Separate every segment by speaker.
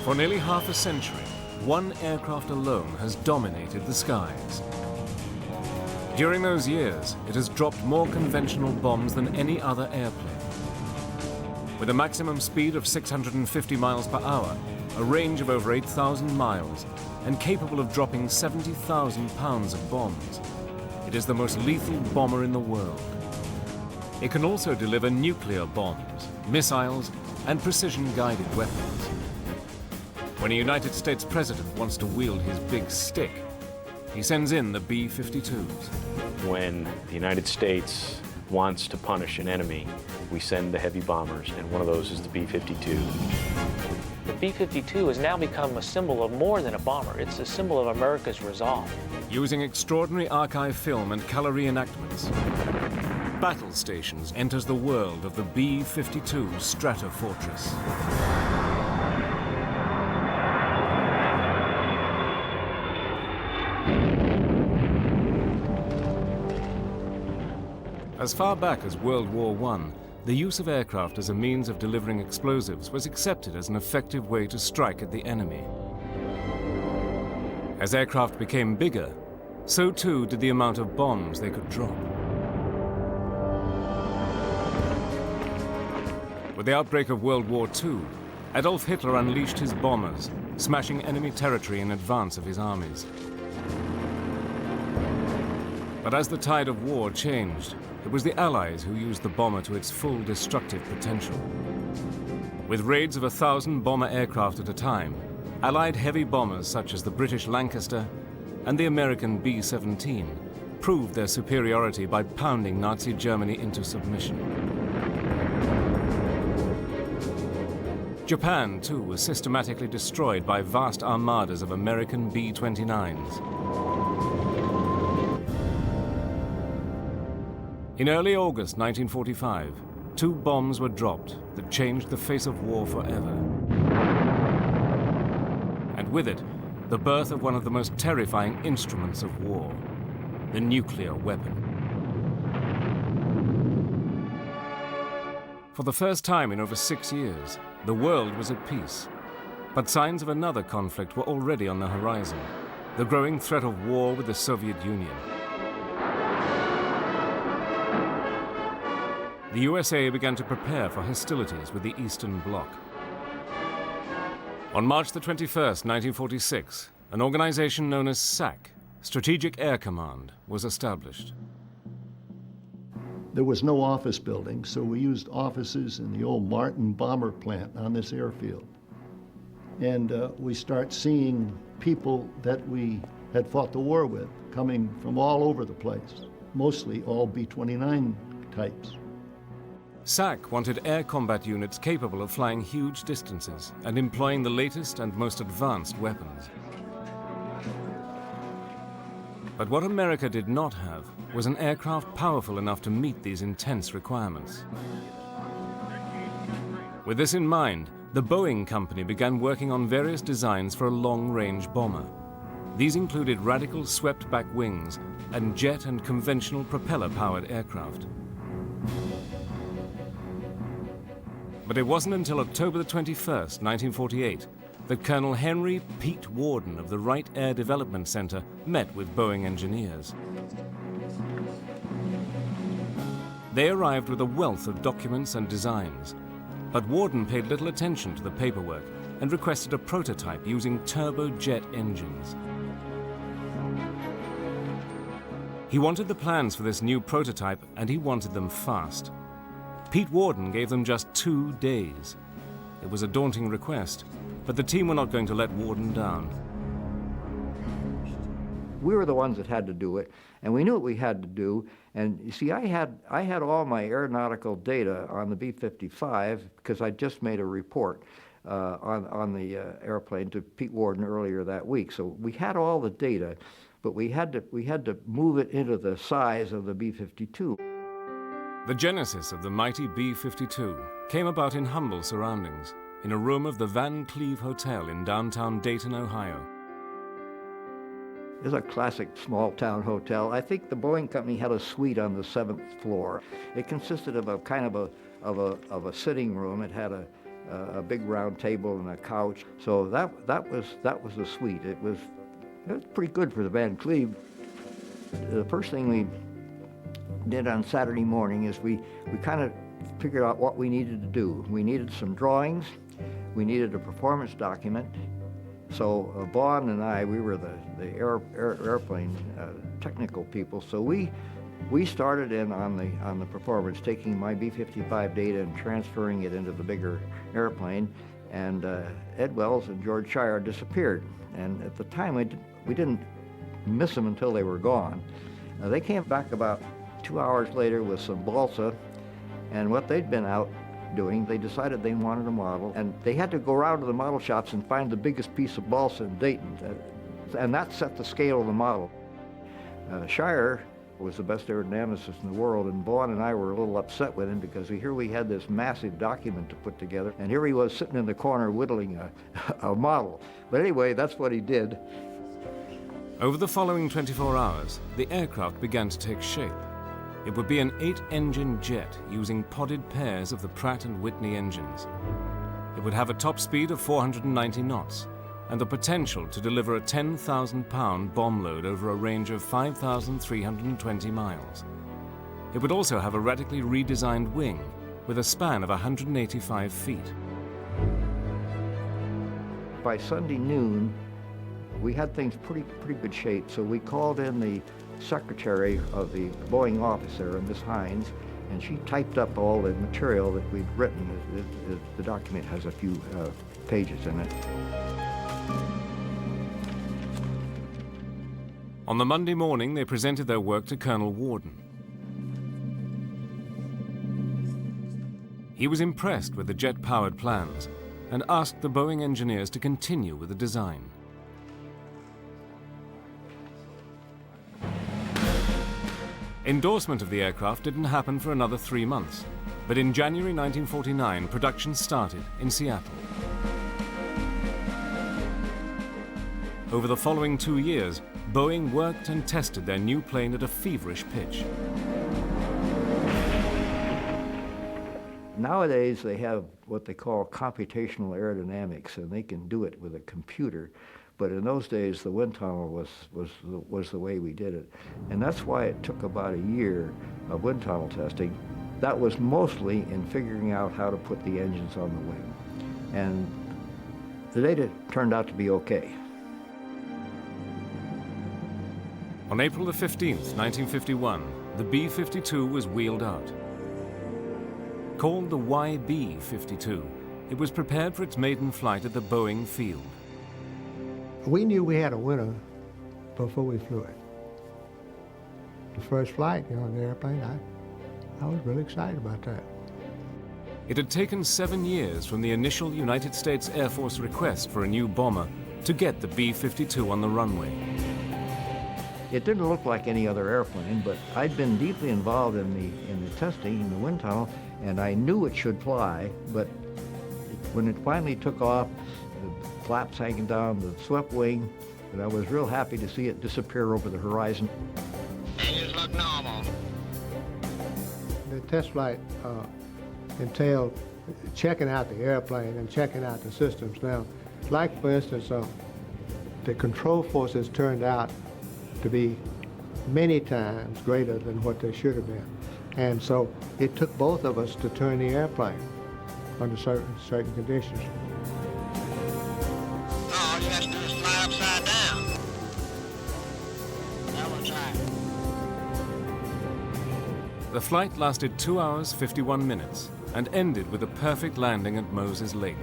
Speaker 1: For nearly half a century, one aircraft alone has dominated the skies. During those years, it has dropped more conventional bombs than any other airplane. With a maximum speed of 650 miles per hour, a range of over 8,000 miles, and capable of dropping 70,000 pounds of bombs, it is the most lethal bomber in the world. It can also deliver nuclear bombs, missiles, and precision-guided weapons. When a United States president wants to wield his big stick, he sends in the B-52s.
Speaker 2: When the United States wants to punish an enemy, we send the heavy bombers, and one of those is the B-52.
Speaker 3: The B-52 has now become a symbol of more than a bomber. It's a symbol of America's resolve.
Speaker 1: Using extraordinary archive film and color reenactments, Battle Stations enters the world of the B-52 Stratofortress. As far back as World War I, the use of aircraft as a means of delivering explosives was accepted as an effective way to strike at the enemy. As aircraft became bigger, so too did the amount of bombs they could drop. With the outbreak of World War II, Adolf Hitler unleashed his bombers, smashing enemy territory in advance of his armies. But as the tide of war changed, it was the Allies who used the bomber to its full destructive potential. With raids of 1,000 bomber aircraft at a time, Allied heavy bombers such as the British Lancaster and the American B-17 proved their superiority by pounding Nazi Germany into submission. Japan, too, was systematically destroyed by vast armadas of American B-29s. In early August 1945, 2 bombs were dropped that changed the face of war forever. And with it, the birth of one of the most terrifying instruments of war, the nuclear weapon. For the first time in over 6 years, the world was at peace. But signs of another conflict were already on the horizon, the growing threat of war with the Soviet Union. The USA began to prepare for hostilities with the Eastern Bloc. On March the 21st, 1946, an organization known as SAC, Strategic Air Command, was established.
Speaker 4: There was no office building, so we used offices in the old Martin bomber plant on this airfield. And we start seeing people that we had fought the war with coming from all over the place, mostly all B-29 types.
Speaker 1: SAC wanted air combat units capable of flying huge distances and employing the latest and most advanced weapons. But what America did not have was an aircraft powerful enough to meet these intense requirements. With this in mind, the Boeing company began working on various designs for a long-range bomber. These included radical swept-back wings and jet and conventional propeller-powered aircraft. But it wasn't until October the 21st, 1948, that Colonel Henry Pete Worden of the Wright Air Development Center met with Boeing engineers. They arrived with a wealth of documents and designs, but Worden paid little attention to the paperwork and requested a prototype using turbojet engines. He wanted the plans for this new prototype, and he wanted them fast. Pete Worden gave them just 2 days. It was a daunting request, but the team were not going to let Worden down.
Speaker 5: We were the ones that had to do it, and we knew what we had to do. And you see, I had all my aeronautical data on the B-55 because I just made a report on the airplane to Pete Worden earlier that week. So we had all the data, but we had to move it into the size of the B-52.
Speaker 1: The genesis of the mighty B-52 came about in humble surroundings, in a room of the Van Cleve Hotel in downtown Dayton, Ohio.
Speaker 5: It's a classic small-town hotel. I think the Boeing company had a suite on the 7th floor. It consisted of a kind of a sitting room. It had a a big round table and a couch. So that was a suite. It was pretty good for the Van Cleve. The first thing we did on Saturday morning is we kind of figured out what we needed to do. We needed some drawings. We needed a performance document. So Vaughn and I, we were the airplane technical people. So we started in on the performance, taking my B-55 data and transferring it into the bigger airplane. And Ed Wells and George Shire disappeared. And at the time, we didn't miss them until they were gone. They came back about 2 hours later with some balsa, and what they'd been out doing, they decided they wanted a model, and they had to go around to the model shops and find the biggest piece of balsa in Dayton, and that set the scale of the model. Shire was the best aerodynamicist in the world, and Vaughn and I were a little upset with him because here we had this massive document to put together, and here he was sitting in the corner whittling a model. But anyway, that's what he did.
Speaker 1: Over the following 24 hours, the aircraft began to take shape. It would be an 8-engine jet using podded pairs of the Pratt & Whitney engines. It would have a top speed of 490 knots and the potential to deliver a 10,000-pound bomb load over a range of 5,320 miles. It would also have a radically redesigned wing with a span of 185 feet.
Speaker 5: By Sunday noon, we had things pretty good shape, so we called in the secretary of the Boeing office there, Miss Hines, and she typed up all the material that we'd written. The document has a few pages in it.
Speaker 1: On the Monday morning, they presented their work to Colonel Warden. He was impressed with the jet-powered plans and asked the Boeing engineers to continue with the design. Endorsement of the aircraft didn't happen for another 3 months, but in January 1949, production started in Seattle. Over the following 2 years, Boeing worked and tested their new plane at a feverish pitch.
Speaker 5: Nowadays, they have what they call computational aerodynamics, and they can do it with a computer. But in those days, the wind tunnel was the way we did it. And that's why it took about a year of wind tunnel testing. That was mostly in figuring out how to put the engines on the wing. And the data turned out to be okay.
Speaker 1: On April the 15th, 1951, the B-52 was wheeled out. Called the YB-52, it was prepared for its maiden flight at the Boeing field.
Speaker 6: We knew we had a winner before we flew it. The first flight, on the airplane, I was really excited about that.
Speaker 1: It had taken 7 years from the initial United States Air Force request for a new bomber to get the B-52 on the runway.
Speaker 5: It didn't look like any other airplane, but I'd been deeply involved in the testing in the wind tunnel, and I knew it should fly, but when it finally took off, the flaps hanging down the swept wing, and I was real happy to see it disappear over the horizon.
Speaker 7: Engines look normal.
Speaker 6: The test flight entailed checking out the airplane and checking out the systems. Now, like for instance, the control forces turned out to be many times greater than what they should have been. And so it took both of us to turn the airplane under certain conditions.
Speaker 7: All you have to do is fly upside down. Now we'll try.
Speaker 1: The flight lasted 2 hours, 51 minutes and ended with a perfect landing at Moses Lake.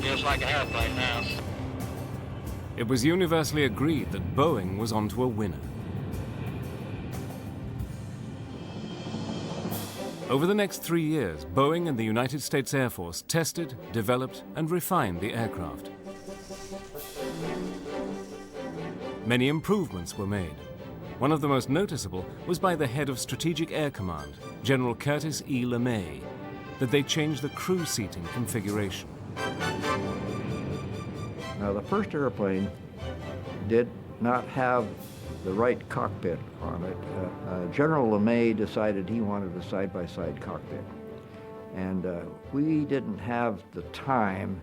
Speaker 7: Feels like an airplane now.
Speaker 1: It was universally agreed that Boeing was onto a winner. Over the next 3 years, Boeing and the United States Air Force tested, developed, and refined the aircraft. Many improvements were made. One of the most noticeable was by the head of Strategic Air Command, General Curtis E. LeMay, that they changed the crew seating configuration.
Speaker 5: Now, the first airplane did not have the right cockpit on it. General LeMay decided he wanted a side-by-side cockpit. And we didn't have the time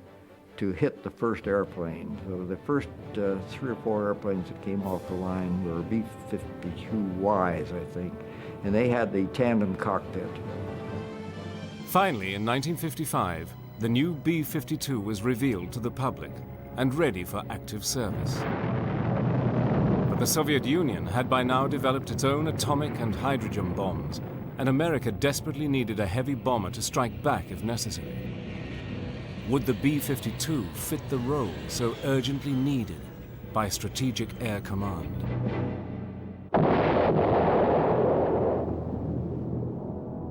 Speaker 5: to hit the first airplane. So the first 3 or 4 airplanes that came off the line were B-52Ys, I think, and they had the tandem cockpit.
Speaker 1: Finally, in 1955, the new B-52 was revealed to the public and ready for active service. But the Soviet Union had by now developed its own atomic and hydrogen bombs, and America desperately needed a heavy bomber to strike back if necessary. Would the B-52 fit the role so urgently needed by Strategic Air Command?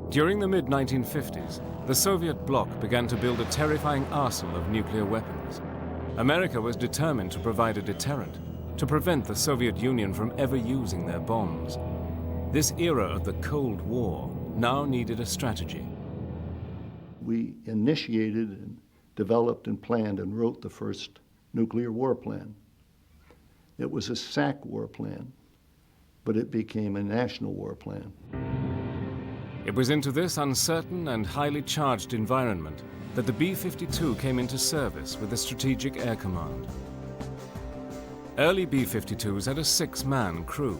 Speaker 1: During the mid-1950s, the Soviet bloc began to build a terrifying arsenal of nuclear weapons. America was determined to provide a deterrent, to prevent the Soviet Union from ever using their bombs. This era of the Cold War now needed a strategy.
Speaker 4: We initiated and developed and planned and wrote the first nuclear war plan. It was a SAC war plan, but it became a national war plan.
Speaker 1: It was into this uncertain and highly charged environment that the B-52 came into service with the Strategic Air Command. Early B-52s had a 6-man crew,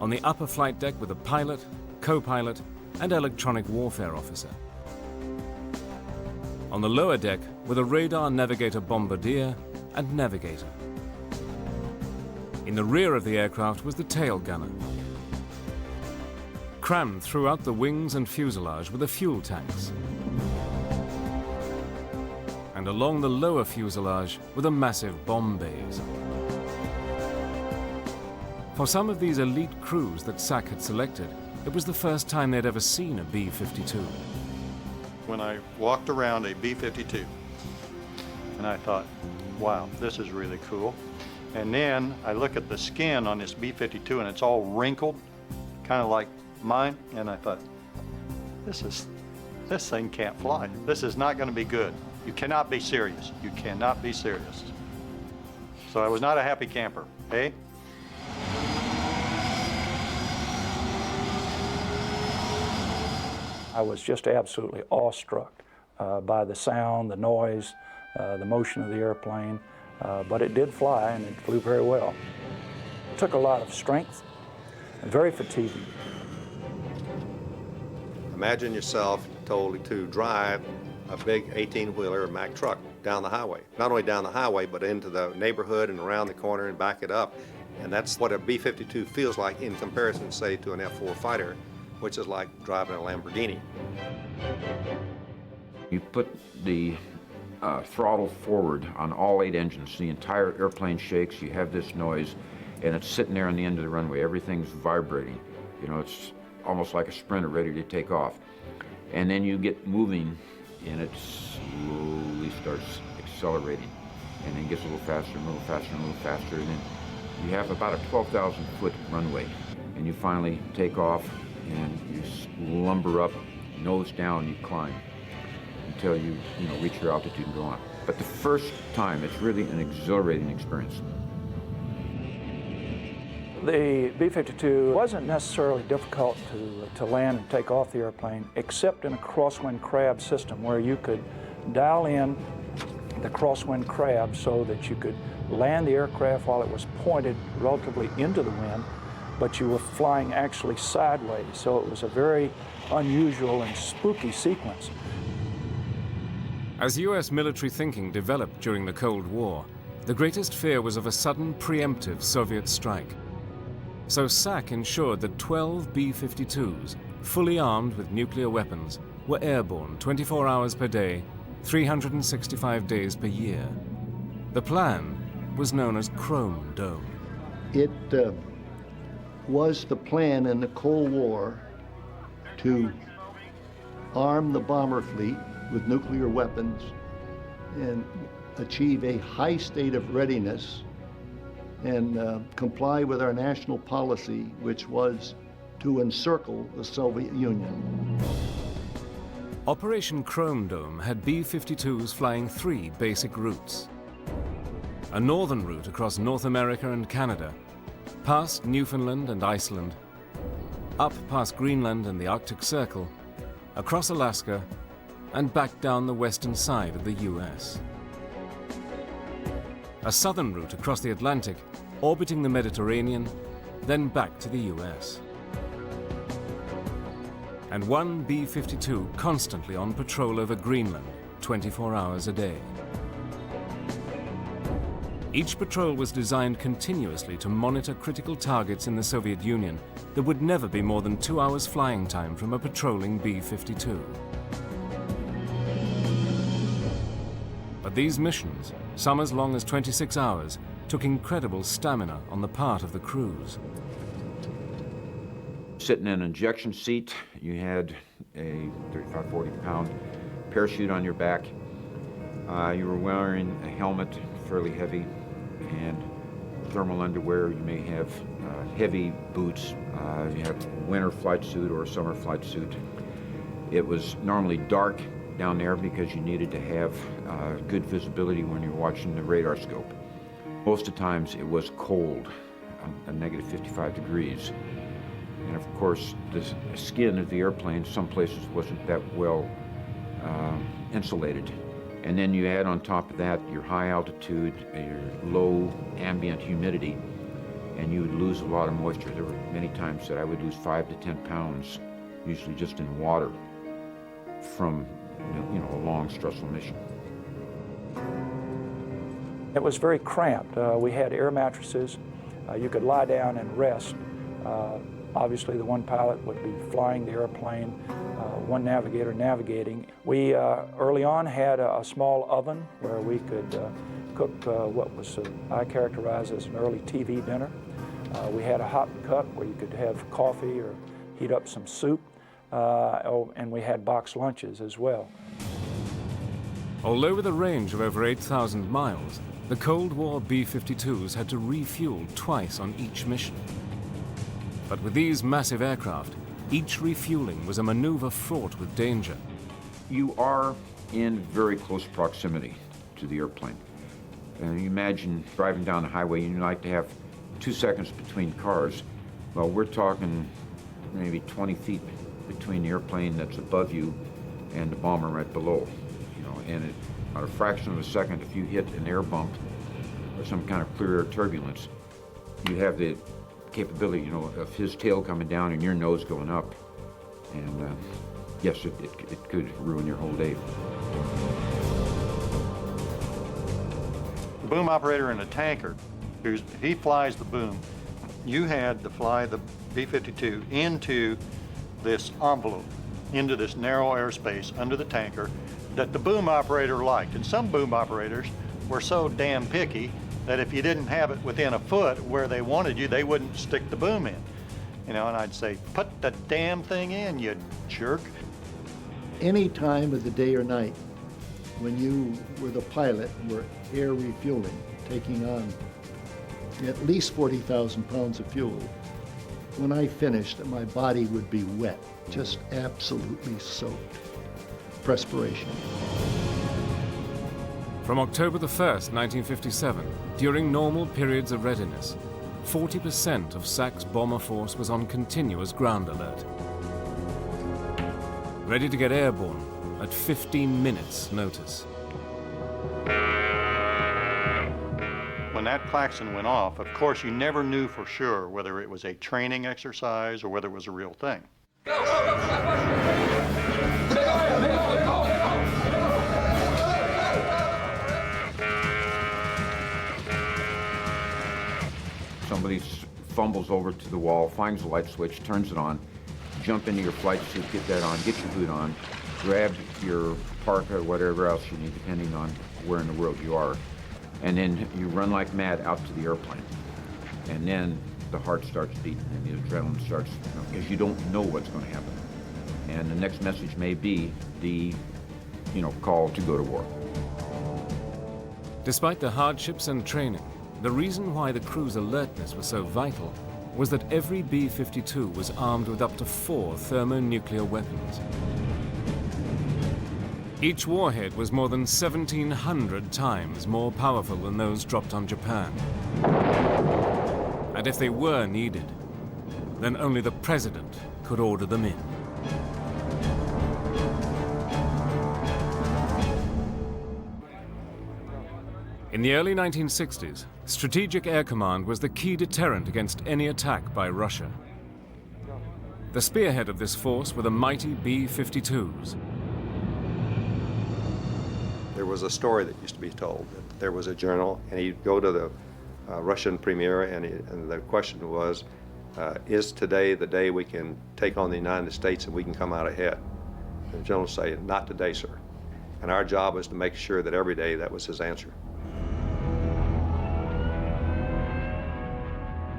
Speaker 1: on the upper flight deck with a pilot, co-pilot, and electronic warfare officer. On the lower deck were the radar navigator bombardier and navigator. In the rear of the aircraft was the tail gunner. Crammed throughout the wings and fuselage were the fuel tanks. And along the lower fuselage were the massive bomb bays. For some of these elite crews that SAC had selected, it was the first time they'd ever seen a B-52.
Speaker 8: When I walked around a B-52, and I thought, wow, this is really cool. And then I look at the skin on this B-52 and it's all wrinkled, kind of like mine, and I thought, this thing can't fly. This is not going to be good. You cannot be serious. You cannot be serious. So I was not a happy camper, eh?
Speaker 9: I was just absolutely awestruck by the sound, the noise, the motion of the airplane, but it did fly and it flew very well. It took a lot of strength and very fatiguing.
Speaker 10: Imagine yourself told to drive a big 18-wheeler or Mack truck down the highway. Not only down the highway, but into the neighborhood and around the corner and back it up. And that's what a B-52 feels like in comparison, say, to an F-4 fighter, which is like driving a Lamborghini.
Speaker 11: You put the throttle forward on all 8 engines. The entire airplane shakes. You have this noise, and it's sitting there on the end of the runway. Everything's vibrating. You know, it's almost like a sprinter ready to take off. And then you get moving, and it slowly starts accelerating, and then gets a little faster, and a little faster, and a little faster. And then you have about a 12,000-foot runway, and you finally take off, and you lumber up, nose down, you climb until you reach your altitude and go on. But the first time, it's really an exhilarating experience.
Speaker 9: The B-52 wasn't necessarily difficult to land and take off the airplane, except in a crosswind crab system where you could dial in the crosswind crab so that you could land the aircraft while it was pointed relatively into the wind, but you were flying actually sideways. So it was a very unusual and spooky sequence.
Speaker 1: As US military thinking developed during the Cold War, the greatest fear was of a sudden preemptive Soviet strike. So SAC ensured that 12 B-52s, fully armed with nuclear weapons, were airborne 24 hours per day, 365 days per year. The plan was known as Chrome Dome.
Speaker 4: It was the plan in the Cold War to arm the bomber fleet with nuclear weapons and achieve a high state of readiness and comply with our national policy, which was to encircle the Soviet Union.
Speaker 1: Operation Chrome Dome had B-52s flying 3 basic routes. A northern route across North America and Canada, past Newfoundland and Iceland, up past Greenland and the Arctic Circle, across Alaska, and back down the western side of the US. A southern route across the Atlantic, orbiting the Mediterranean, then back to the US. And one B-52 constantly on patrol over Greenland, 24 hours a day. Each patrol was designed continuously to monitor critical targets in the Soviet Union that would never be more than 2 hours flying time from a patrolling B-52. But these missions, some as long as 26 hours, took incredible stamina on the part of the crews.
Speaker 11: Sitting in an injection seat, you had a 35, 40-pound parachute on your back. You were wearing a helmet, fairly heavy, and thermal underwear. You may have heavy boots. You have a winter flight suit or a summer flight suit. It was normally dark down there because you needed to have good visibility when you're watching the radar scope. Most of the times it was cold, a negative 55 degrees. And of course, the skin of the airplane, some places wasn't that well insulated. And then you add on top of that your high altitude, your low ambient humidity, and you would lose a lot of moisture. There were many times that I would lose 5 to 10 pounds, usually just in water, from a long, stressful mission.
Speaker 9: It was very cramped. We had air mattresses. You could lie down and rest. Obviously, the one pilot would be flying the airplane, one navigator navigating. We early on had a small oven where we could cook what was I characterize as an early TV dinner. We had a hot cup where you could have coffee or heat up some soup, and we had box lunches as well.
Speaker 1: Although with a range of over 8,000 miles, the Cold War B-52s had to refuel twice on each mission. But with these massive aircraft, each refueling was a maneuver fraught with danger.
Speaker 11: You are in very close proximity to the airplane. And you imagine driving down the highway and you like to have 2 seconds between cars. Well, we're talking maybe 20 feet between the airplane that's above you and the bomber right below. And at a fraction of a second, if you hit an air bump or some kind of clear air turbulence, you have the capability, of his tail coming down and your nose going up. And yes, it could ruin your whole day.
Speaker 8: The boom operator in a tanker, he flies the boom. You had to fly the B-52 into this envelope, into this narrow airspace under the tanker that the boom operator liked. And some boom operators were so damn picky that if you didn't have it within a foot where they wanted you, they wouldn't stick the boom in. And I'd say, put the damn thing in, you jerk.
Speaker 4: Any time of the day or night when you were the pilot and were air refueling, taking on at least 40,000 pounds of fuel, when I finished, my body would be wet, just absolutely soaked. Perspiration.
Speaker 1: From October the 1st, 1957, during normal periods of readiness, 40% of SAC's bomber force was on continuous ground alert, ready to get airborne at 15 minutes notice.
Speaker 8: When that klaxon went off, of course, you never knew for sure whether it was a training exercise or whether it was a real thing.
Speaker 11: Somebody fumbles over to the wall, finds the light switch, turns it on, jump into your flight suit, get that on, get your boot on, grab your parka or whatever else you need, depending on where in the world you are, and then you run like mad out to the airplane. And then the heart starts beating and the adrenaline starts, because you don't know what's going to happen. And the next message may be the, call to go to war.
Speaker 1: Despite the hardships and training, the reason why the crew's alertness was so vital was that every B-52 was armed with up to 4 thermonuclear weapons. Each warhead was more than 1,700 times more powerful than those dropped on Japan. And if they were needed, then only the president could order them in. In the early 1960s, Strategic Air Command was the key deterrent against any attack by Russia. The spearhead of this force were the mighty B-52s.
Speaker 10: There was a story that used to be told that there was a general, and he'd go to the Russian premier, and the question was, is today the day we can take on the United States and we can come out ahead? And the general would say, not today, sir. And our job was to make sure that every day that was his answer.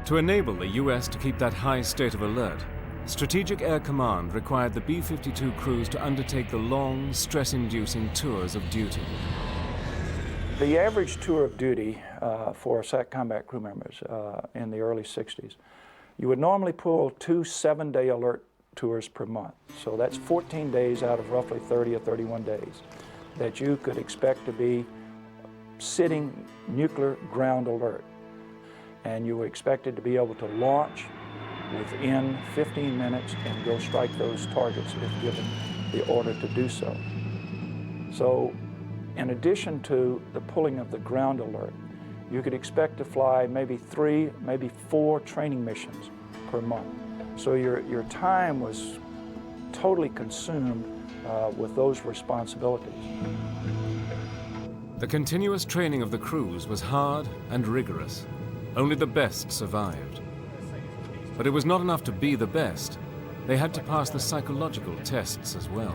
Speaker 1: To enable the U.S. to keep that high state of alert, Strategic Air Command required the B-52 crews to undertake the long, stress-inducing tours of duty.
Speaker 9: The average tour of duty for SAC combat crew members in the early 60s, you would normally pull 2 7-day alert tours per month. So that's 14 days out of roughly 30 or 31 days that you could expect to be sitting nuclear ground alert. And you were expected to be able to launch within 15 minutes and go strike those targets if given the order to do so. So in addition to the pulling of the ground alert, you could expect to fly maybe 3, maybe 4 training missions per month. So your time was totally consumed with those responsibilities.
Speaker 1: The continuous training of the crews was hard and rigorous. Only the best survived. But it was not enough to be the best. They had to pass the psychological tests as well.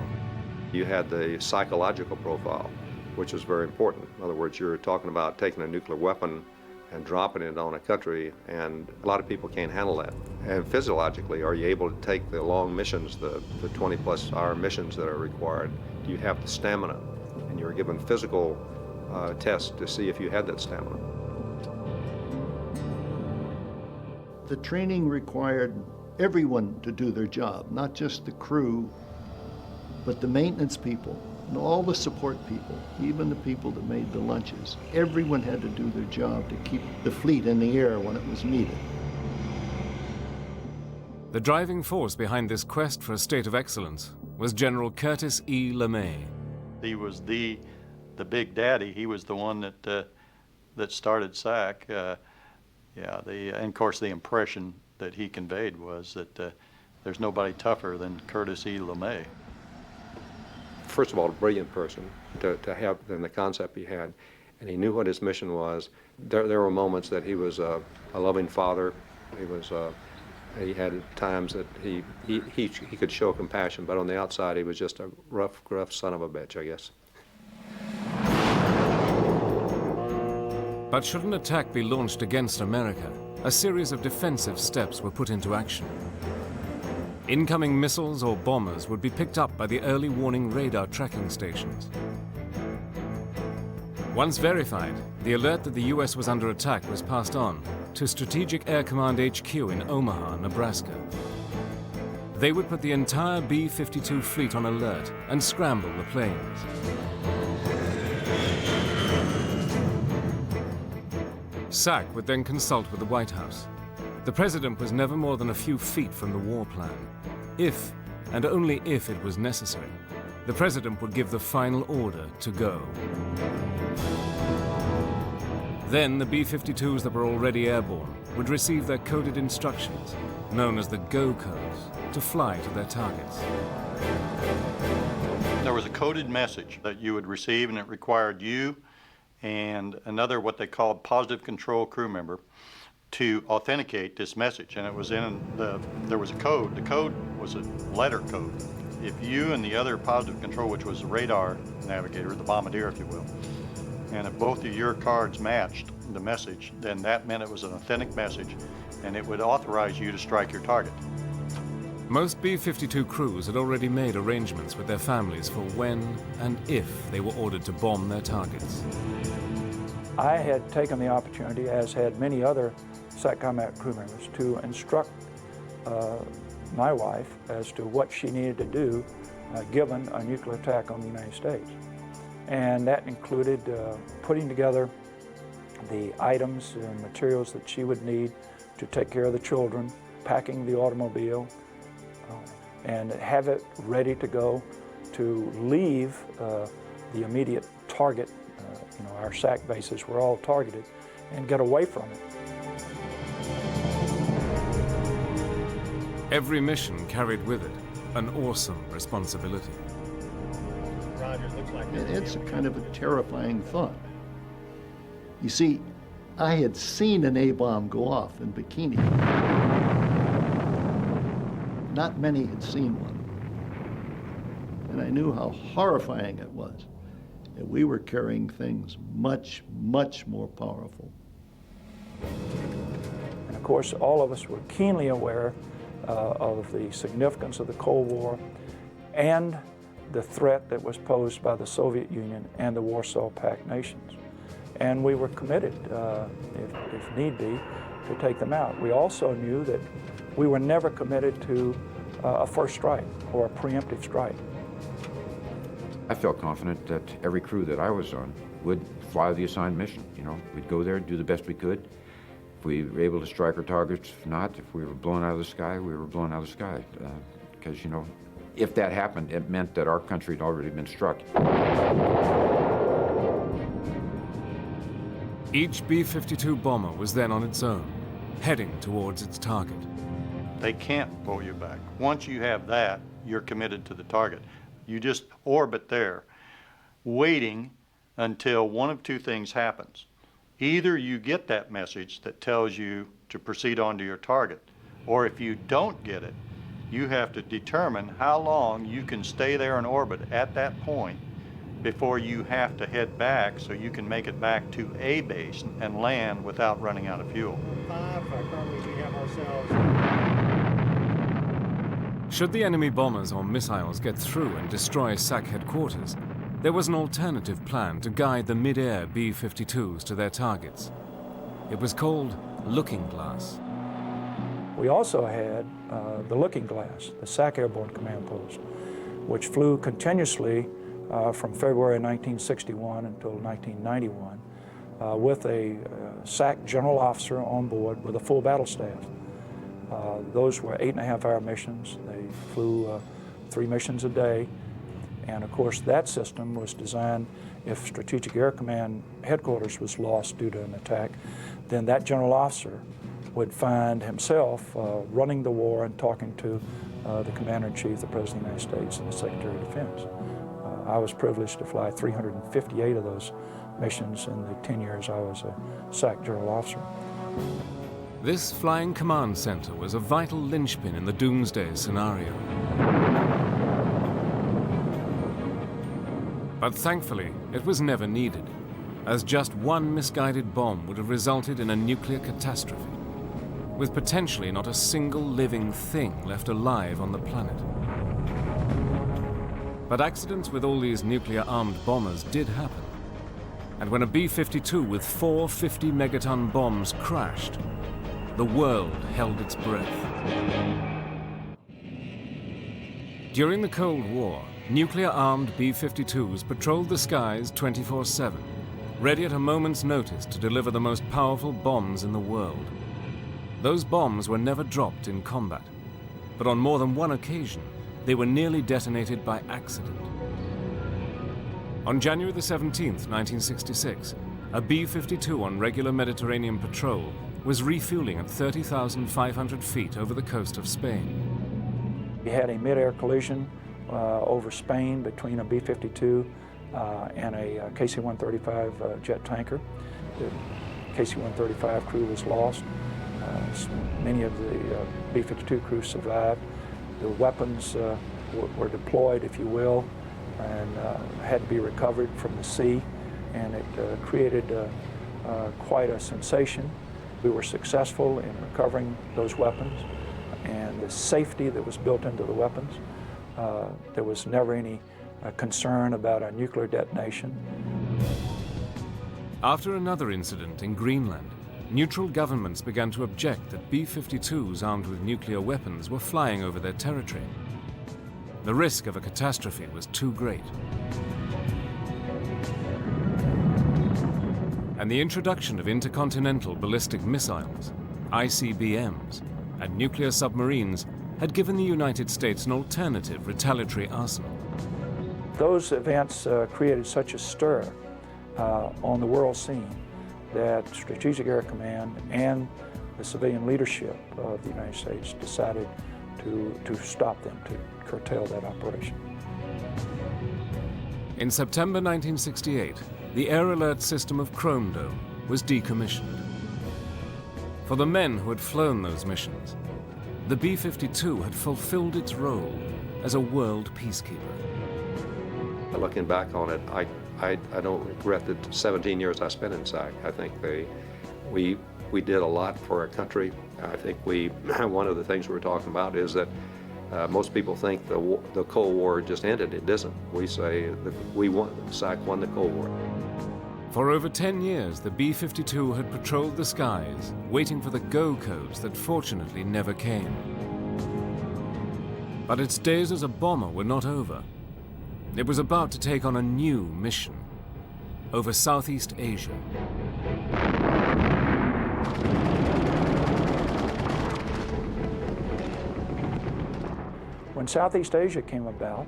Speaker 10: You had the psychological profile, which was very important. In other words, you're talking about taking a nuclear weapon and dropping it on a country, and a lot of people can't handle that. And physiologically, are you able to take the long missions, the 20-plus hour missions that are required? Do you have the stamina? And you're given physical tests to see if you had that stamina.
Speaker 4: The training required everyone to do their job, not just the crew, but the maintenance people and all the support people, even the people that made the lunches. Everyone had to do their job to keep the fleet in the air when it was needed.
Speaker 1: The driving force behind this quest for a state of excellence was General Curtis E. LeMay.
Speaker 8: He was the big daddy. He was the one that started SAC. And of course the impression that he conveyed was that there's nobody tougher than Curtis E. LeMay.
Speaker 10: First of all, a brilliant person to have in the concept he had, and he knew what his mission was. There were moments that he was a loving father. He had times that he could show compassion, but on the outside he was just a rough, gruff son of a bitch, I guess.
Speaker 1: But should an attack be launched against America, a series of defensive steps were put into action. Incoming missiles or bombers would be picked up by the early warning radar tracking stations. Once verified, the alert that the U.S. was under attack was passed on to Strategic Air Command HQ in Omaha, Nebraska. They would put the entire B-52 fleet on alert and scramble the planes. SAC would then consult with the White House. The president was never more than a few feet from the war plan. If, and only if it was necessary, the president would give the final order to go. Then the B-52s that were already airborne would receive their coded instructions, known as the go codes, to fly to their targets.
Speaker 8: There was a coded message that you would receive, and it required you and another what they called positive control crew member to authenticate this message. And it was there was a code. The code was a letter code. If you and the other positive control, which was the radar navigator, the bombardier, if you will, and if both of your cards matched the message, then that meant it was an authentic message, and it would authorize you to strike your target.
Speaker 1: Most B-52 crews had already made arrangements with their families for when and if they were ordered to bomb their targets.
Speaker 9: I had taken the opportunity, as had many other SAC combat crew members, to instruct my wife as to what she needed to do given a nuclear attack on the United States. And that included putting together the items and materials that she would need to take care of the children, packing the automobile, and have it ready to go to leave the immediate target Our SAC bases were all targeted, and get away from it.
Speaker 1: Every mission carried with it an awesome responsibility.
Speaker 4: It's a kind of a terrifying thought. You see, I had seen an A-bomb go off in Bikini. Not many had seen one. And I knew how horrifying it was. And we were carrying things much, much more powerful.
Speaker 9: And of course, all of us were keenly aware of the significance of the Cold War and the threat that was posed by the Soviet Union and the Warsaw Pact nations. And we were committed, if need be, to take them out. We also knew that we were never committed to a first strike or a preemptive strike.
Speaker 11: I felt confident that every crew that I was on would fly the assigned mission. We'd go there, do the best we could. If we were able to strike our targets, if not, if we were blown out of the sky, we were blown out of the sky. Because, if that happened, it meant that our country had already been struck.
Speaker 1: Each B-52 bomber was then on its own, heading towards its target.
Speaker 8: They can't pull you back. Once you have that, you're committed to the target. You just orbit there, waiting until one of two things happens. Either you get that message that tells you to proceed on to your target, or if you don't get it, you have to determine how long you can stay there in orbit at that point before you have to head back so you can make it back to a base and land without running out of fuel.
Speaker 1: Should the enemy bombers or missiles get through and destroy SAC headquarters, there was an alternative plan to guide the mid-air B-52s to their targets. It was called Looking Glass.
Speaker 9: We also had the Looking Glass, the SAC Airborne Command Post, which flew continuously from February 1961 until 1991 with a SAC general officer on board with a full battle staff. Those were 8.5-hour missions. They flew 3 missions a day. And of course, that system was designed, if Strategic Air Command headquarters was lost due to an attack, then that general officer would find himself running the war and talking to the Commander-in-Chief, the President of the United States, and the Secretary of Defense. I was privileged to fly 358 of those missions in the 10 years I was a SAC general officer.
Speaker 1: This flying command center was a vital linchpin in the doomsday scenario. But thankfully, it was never needed, as just one misguided bomb would have resulted in a nuclear catastrophe, with potentially not a single living thing left alive on the planet. But accidents with all these nuclear-armed bombers did happen. And when a B-52 with 4 50-megaton bombs crashed, the world held its breath. During the Cold War, nuclear-armed B-52s patrolled the skies 24/7, ready at a moment's notice to deliver the most powerful bombs in the world. Those bombs were never dropped in combat, but on more than one occasion, they were nearly detonated by accident. On January the 17th, 1966, a B-52 on regular Mediterranean patrol was refueling at 30,500 feet over the coast of Spain.
Speaker 9: We had a mid-air collision over Spain between a B-52 and a KC-135 jet tanker. The KC-135 crew was lost. Many of the B-52 crew survived. The weapons were deployed, if you will, and had to be recovered from the sea, and it created quite a sensation. We were successful in recovering those weapons, and the safety that was built into the weapons. There was never any concern about a nuclear detonation.
Speaker 1: After another incident in Greenland, neutral governments began to object that B-52s armed with nuclear weapons were flying over their territory. The risk of a catastrophe was too great. And the introduction of intercontinental ballistic missiles, ICBMs, and nuclear submarines had given the United States an alternative retaliatory arsenal.
Speaker 9: Those events created such a stir on the world scene that Strategic Air Command and the civilian leadership of the United States decided to stop them, to curtail that operation.
Speaker 1: In September 1968, the air alert system of Chrome Dome was decommissioned. For the men who had flown those missions, the B-52 had fulfilled its role as a world peacekeeper.
Speaker 10: Looking back on it, I don't regret the 17 years I spent in SAC. I think we did a lot for our country. I think one of the things we're talking about is that most people think the Cold War just ended. It doesn't. We say that SAC won the Cold War.
Speaker 1: For over 10 years, the B-52 had patrolled the skies, waiting for the go codes that fortunately never came. But its days as a bomber were not over. It was about to take on a new mission over Southeast Asia.
Speaker 9: When Southeast Asia came about,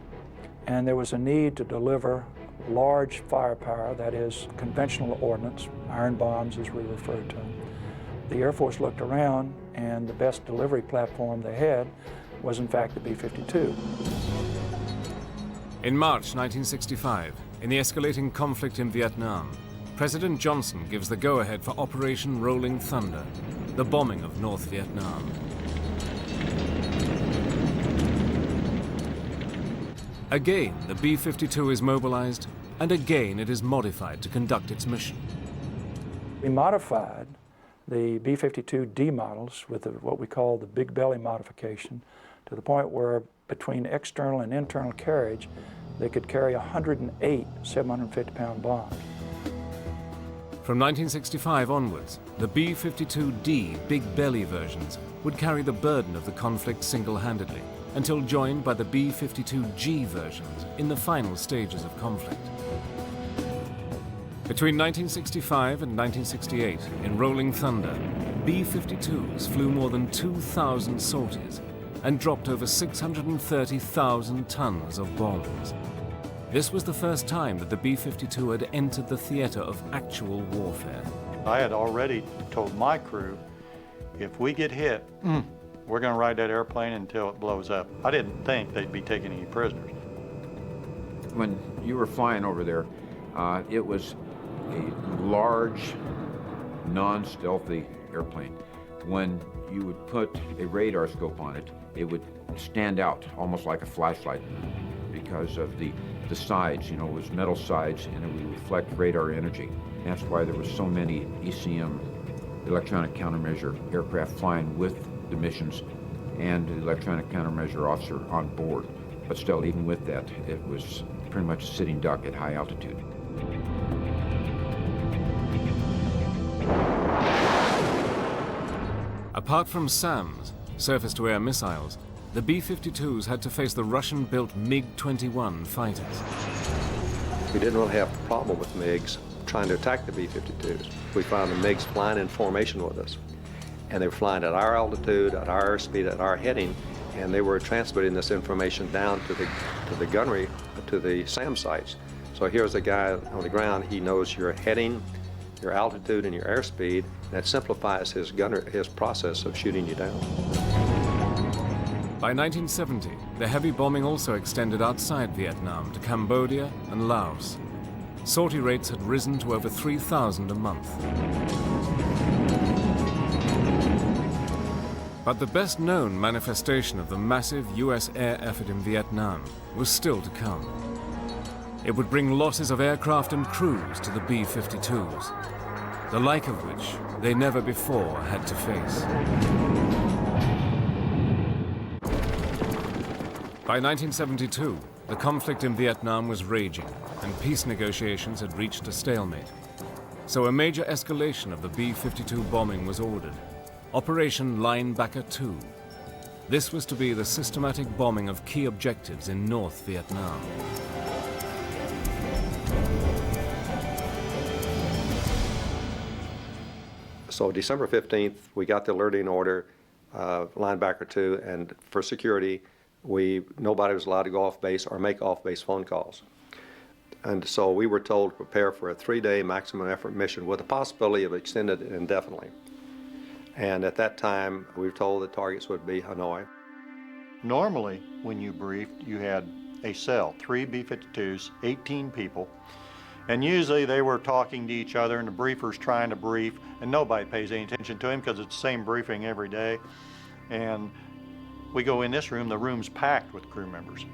Speaker 9: and there was a need to deliver large firepower, that is, conventional ordnance, iron bombs as we refer to them, the Air Force looked around, and the best delivery platform they had was in fact the B-52.
Speaker 1: In March 1965, in the escalating conflict in Vietnam, President Johnson gives the go-ahead for Operation Rolling Thunder, the bombing of North Vietnam. Again, the B-52 is mobilized, and again it is modified to conduct its mission.
Speaker 9: We modified the B-52D models with what we call the big belly modification to the point where between external and internal carriage, they could carry 108 750-pound bombs.
Speaker 1: From 1965 onwards, the B-52D big belly versions would carry the burden of the conflict single-handedly, until joined by the B-52G versions in the final stages of conflict. Between 1965 and 1968, in Rolling Thunder, B-52s flew more than 2,000 sorties and dropped over 630,000 tons of bombs. This was the first time that the B-52 had entered the theater of actual warfare.
Speaker 8: I had already told my crew, if we get hit, we're going to ride that airplane until it blows up. I didn't think they'd be taking any prisoners.
Speaker 11: When you were flying over there, it was a large, non-stealthy airplane. When you would put a radar scope on it, it would stand out almost like a flashlight because of the sides, it was metal sides, and it would reflect radar energy. That's why there were so many ECM, electronic countermeasure aircraft flying with the missions and the electronic countermeasure officer on board. But still, even with that, it was pretty much a sitting duck at high altitude.
Speaker 1: Apart from SAMs, surface-to-air missiles, the B-52s had to face the Russian-built MiG-21 fighters.
Speaker 10: We didn't really have a problem with MiGs trying to attack the B-52s. We found the MiGs flying in formation with us. And they were flying at our altitude, at our airspeed, at our heading, and they were transmitting this information down to the gunnery, to the SAM sites. So here's a guy on the ground, he knows your heading, your altitude, and your airspeed, and that simplifies his process of shooting you down.
Speaker 1: By 1970, the heavy bombing also extended outside Vietnam to Cambodia and Laos. Sortie rates had risen to over 3,000 a month. But the best-known manifestation of the massive U.S. air effort in Vietnam was still to come. It would bring losses of aircraft and crews to the B-52s, the like of which they never before had to face. By 1972, the conflict in Vietnam was raging, and peace negotiations had reached a stalemate. So a major escalation of the B-52 bombing was ordered, Operation Linebacker 2. This was to be the systematic bombing of key objectives in North Vietnam.
Speaker 10: So December 15th, we got the alerting order, Linebacker 2, and for security, nobody was allowed to go off base or make off base phone calls. And so we were told to prepare for a 3-day maximum effort mission with the possibility of extended indefinitely. And at that time, we were told the targets would be Hanoi.
Speaker 8: Normally, when you briefed, you had a cell, 3 B-52s, 18 people, and usually they were talking to each other and the briefer's trying to brief, and nobody pays any attention to him because it's the same briefing every day. And we go in this room, the room's packed with crew members.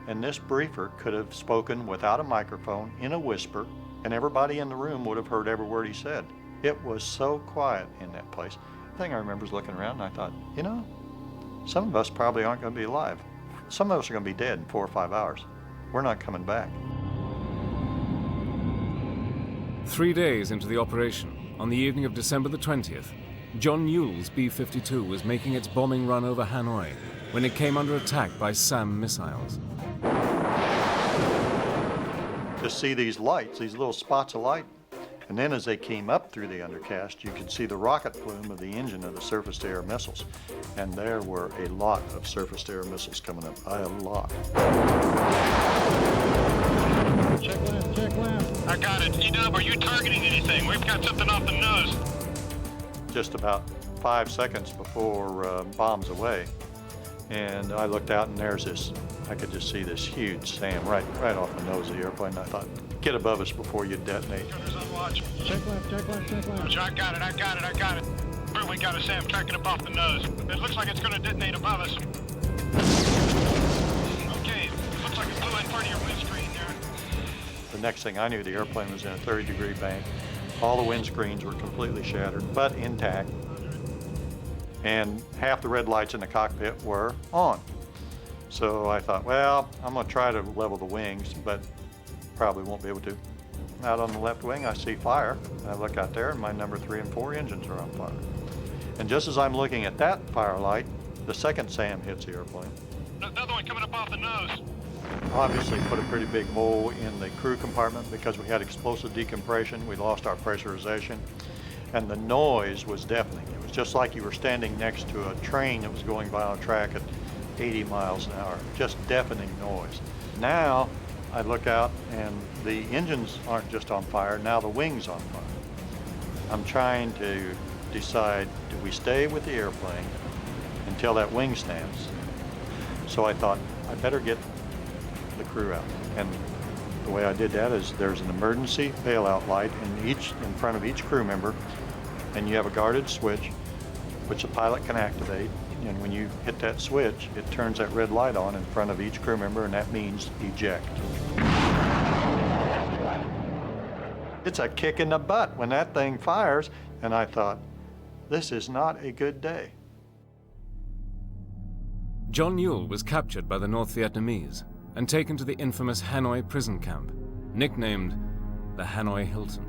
Speaker 8: And this briefer could have spoken without a microphone, in a whisper, and everybody in the room would have heard every word he said. It was so quiet in that place. The thing I remember is looking around and I thought, you know, some of us probably aren't going to be alive. Some of us are going to be dead in 4 or 5 hours. We're not coming back.
Speaker 1: 3 days into the operation, on the evening of December the 20th, John Ewell's B-52 was making its bombing run over Hanoi when it came under attack by SAM missiles.
Speaker 8: To see these lights, these little spots of light, and then as they came up through the undercast, you could see the rocket plume of the engine of the surface-to-air missiles. And there were a lot of surface-to-air missiles coming up, a lot.
Speaker 7: Check left, check left. I got it. E-Dub, are you targeting anything? We've got something off the nose.
Speaker 8: Just about 5 seconds before bombs away. And I looked out and there's this, I could just see this huge SAM right off the nose of the airplane. I thought, get above us before you detonate.
Speaker 7: Check left, check left, check left. I got it, I got it, I got it. We got a SAM tracking up off the nose. It looks like it's going to detonate above us. Okay, it looks like it blew in part of your windscreen there.
Speaker 8: The next thing I knew, the airplane was in a 30-degree bank. All the windscreens were completely shattered, but intact. And half the red lights in the cockpit were on. So I thought, well, I'm going to try to level the wings, but probably won't be able to. Out on the left wing, I see fire. I look out there, and my number 3 and 4 engines are on fire. And just as I'm looking at that fire light, the second SAM hits the airplane.
Speaker 7: Another one coming up off the nose.
Speaker 8: Obviously put a pretty big hole in the crew compartment because we had explosive decompression. We lost our pressurization, and the noise was deafening. It was just like you were standing next to a train that was going by on a track at 80 miles an hour, just deafening noise. Now I look out and the engines aren't just on fire, now the wing's on fire. I'm trying to decide, do we stay with the airplane until that wing stands? So I thought, I better get the crew out. And the way I did that is there's an emergency bailout light in front of each crew member, and you have a guarded switch which the pilot can activate. And when you hit that switch, it turns that red light on in front of each crew member, and that means eject. It's a kick in the butt when that thing fires, and I thought, this is not a good day.
Speaker 1: John Ewell was captured by the North Vietnamese and taken to the infamous Hanoi prison camp, nicknamed the Hanoi Hilton.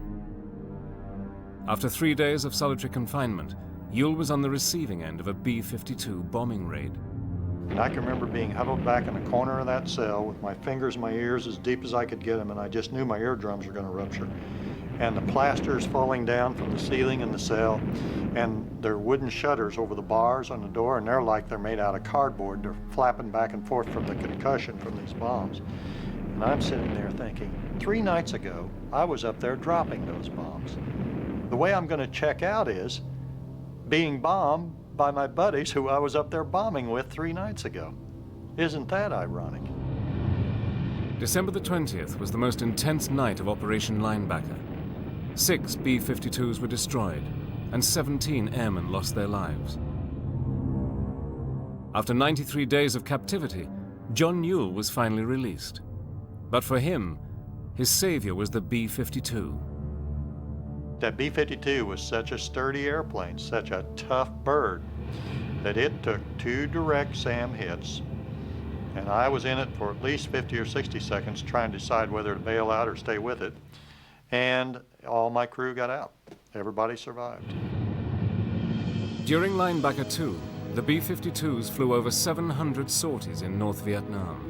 Speaker 1: After 3 days of solitary confinement, Ewell was on the receiving end of a B-52 bombing raid.
Speaker 8: And I can remember being huddled back in the corner of that cell with my fingers in my ears as deep as I could get them, and I just knew my eardrums were going to rupture. And the plasters falling down from the ceiling in the cell, and there are wooden shutters over the bars on the door, and they're like they're made out of cardboard. They're flapping back and forth from the concussion from these bombs. And I'm sitting there thinking, 3 nights ago, I was up there dropping those bombs. The way I'm going to check out is being bombed by my buddies who I was up there bombing with 3 nights ago. Isn't that ironic?
Speaker 1: December the 20th was the most intense night of Operation Linebacker. 6 B-52s were destroyed, and 17 airmen lost their lives. After 93 days of captivity, John Ewell was finally released. But for him, his savior was the B-52.
Speaker 8: That B-52 was such a sturdy airplane, such a tough bird, that it took 2 direct SAM hits, and I was in it for at least 50 or 60 seconds trying to decide whether to bail out or stay with it, and all my crew got out. Everybody survived.
Speaker 1: During Linebacker 2, the B-52s flew over 700 sorties in North Vietnam.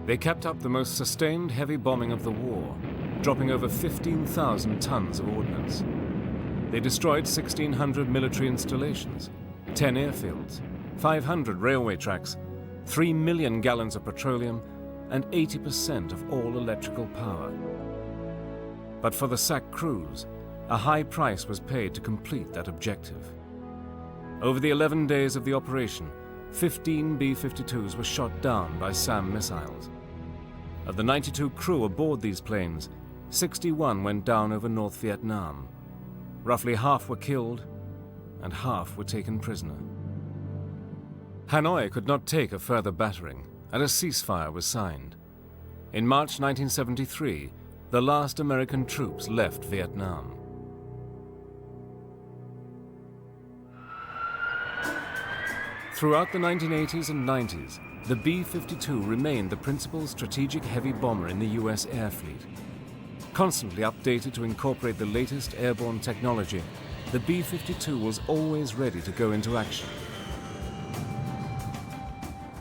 Speaker 1: They kept up the most sustained heavy bombing of the war, dropping over 15,000 tons of ordnance. They destroyed 1,600 military installations, 10 airfields, 500 railway tracks, 3 million gallons of petroleum, and 80% of all electrical power. But for the SAC crews, a high price was paid to complete that objective. Over the 11 days of the operation, 15 B-52s were shot down by SAM missiles. Of the 92 crew aboard these planes, 61 went down over North Vietnam. Roughly half were killed and half were taken prisoner. Hanoi could not take a further battering, and a ceasefire was signed. In March 1973, the last American troops left Vietnam. Throughout the 1980s and 90s, the B-52 remained the principal strategic heavy bomber in the US air fleet. Constantly updated to incorporate the latest airborne technology, the B-52 was always ready to go into action.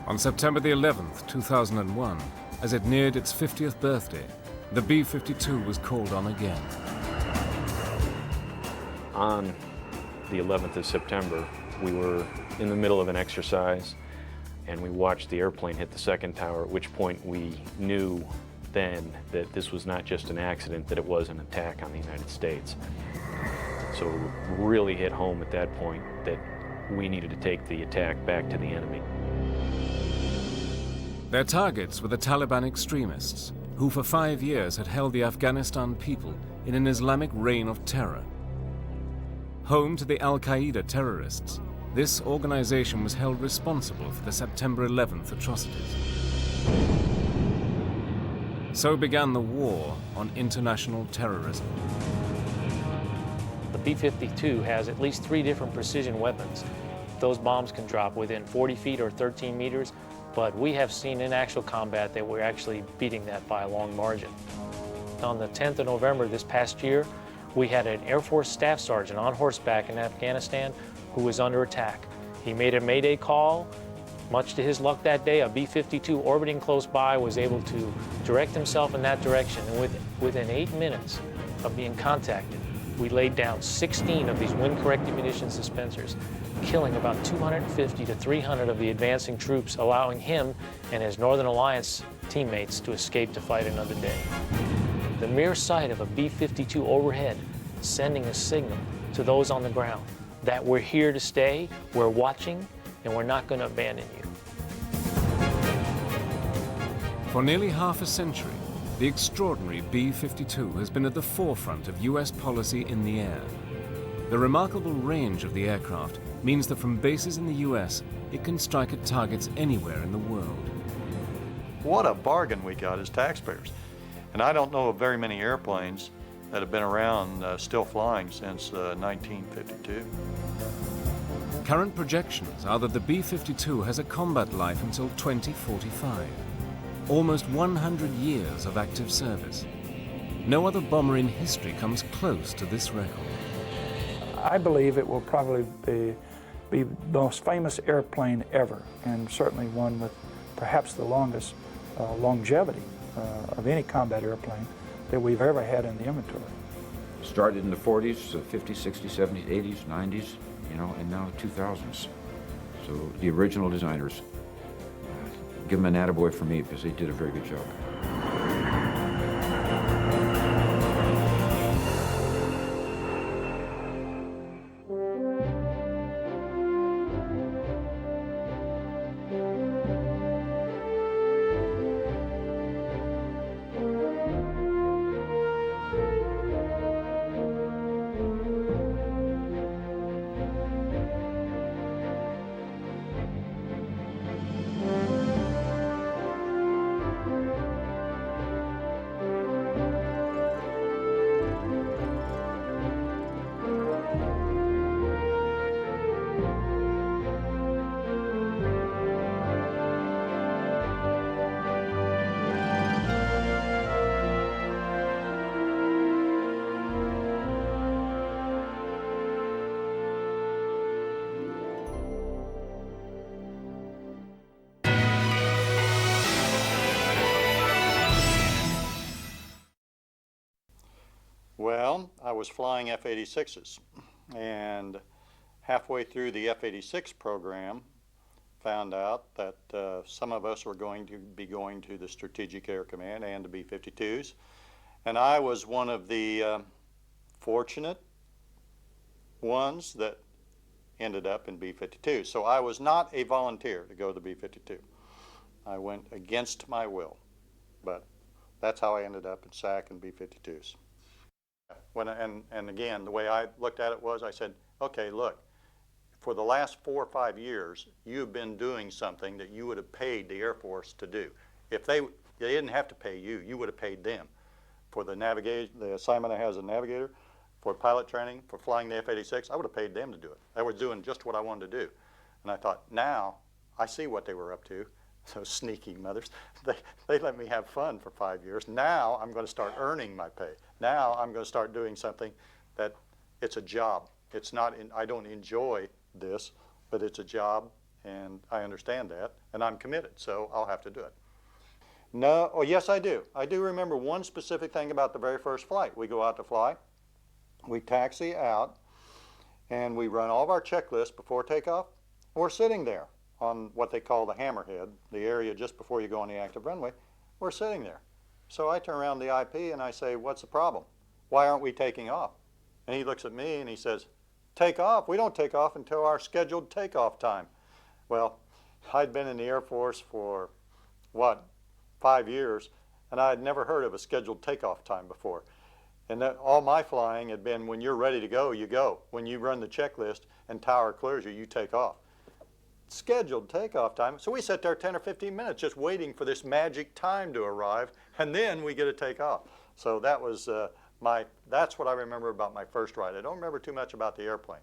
Speaker 1: On September the 11th, 2001, as it neared its 50th birthday, the B-52 was called on again.
Speaker 2: On the 11th of September, we were in the middle of an exercise and we watched the airplane hit the second tower, at which point we knew then that this was not just an accident, that it was an attack on the United States. So it really hit home at that point that we needed to take the attack back to the enemy.
Speaker 1: Their targets were the Taliban extremists, who for 5 years had held the Afghanistan people in an Islamic reign of terror. Home to the Al-Qaeda terrorists, this organization was held responsible for the September 11th atrocities. So began the war on international terrorism.
Speaker 3: The B-52 has at least 3 different precision weapons. Those bombs can drop within 40 feet or 13 meters, but we have seen in actual combat that we're actually beating that by a long margin. On the 10th of November this past year, we had an Air Force staff sergeant on horseback in Afghanistan who was under attack. He made a mayday call. Much to his luck that day, a B-52 orbiting close by was able to direct himself in that direction, and within 8 minutes of being contacted, we laid down 16 of these wind-corrected munition dispensers, killing about 250 to 300 of the advancing troops, allowing him and his Northern Alliance teammates to escape to fight another day. The mere sight of a B-52 overhead sending a signal to those on the ground that we're here to stay, we're watching, and we're not going to abandon you.
Speaker 1: For nearly half a century, the extraordinary B-52 has been at the forefront of US policy in the air. The remarkable range of the aircraft means that from bases in the US, it can strike at targets anywhere in the world.
Speaker 8: What a bargain we got as taxpayers. And I don't know of very many airplanes that have been around still flying since 1952.
Speaker 1: Current projections are that the B-52 has a combat life until 2045. Almost 100 years of active service. No other bomber in history comes close to this record.
Speaker 9: I believe it will probably be the most famous airplane ever, and certainly one with perhaps the longest longevity of any combat airplane that we've ever had in the inventory.
Speaker 11: Started in the 40s, 50s, 60s, 70s, 80s, 90s, you know, and now 2000s. So the original designers, give them an attaboy for me because they did a very good job.
Speaker 8: Well, I was flying F-86s, and halfway through the F-86 program, found out that some of us were going to be going to the Strategic Air Command and the B-52s. And I was one of the fortunate ones that ended up in B-52. So I was not a volunteer to go to the B-52. I went against my will, but that's how I ended up in SAC and B-52s. And again, the way I looked at it was, I said, okay, look, for the last 4 or 5 years, you've been doing something that you would have paid the Air Force to do. If they didn't have to pay you, you would have paid them. For the navigation, the assignment I had as a navigator, for pilot training, for flying the F-86, I would have paid them to do it. They were doing just what I wanted to do. And I thought, now I see what they were up to. Those sneaky mothers. They let me have fun for 5 years. Now I'm going to start earning my pay. Now I'm going to start doing something that it's a job. It's not, I don't enjoy this, but it's a job, and I understand that, and I'm committed, so I'll have to do it. No, oh yes I do. I do remember one specific thing about the very first flight. We go out to fly, we taxi out, and we run all of our checklists before takeoff. We're sitting there on what they call the hammerhead, the area just before you go on the active runway. We're sitting there. So I turn around the IP and I say, what's the problem? Why aren't we taking off? And he looks at me and he says, take off? We don't take off until our scheduled takeoff time. Well, I'd been in the Air Force for, 5 years, and I had never heard of a scheduled takeoff time before. And that all my flying had been when you're ready to go, you go. When you run the checklist and tower clears you, you take off. Scheduled takeoff time. So we sat there 10 or 15 minutes just waiting for this magic time to arrive, and then we get to take off. So that was that's what I remember about my first ride. I don't remember too much about the airplane,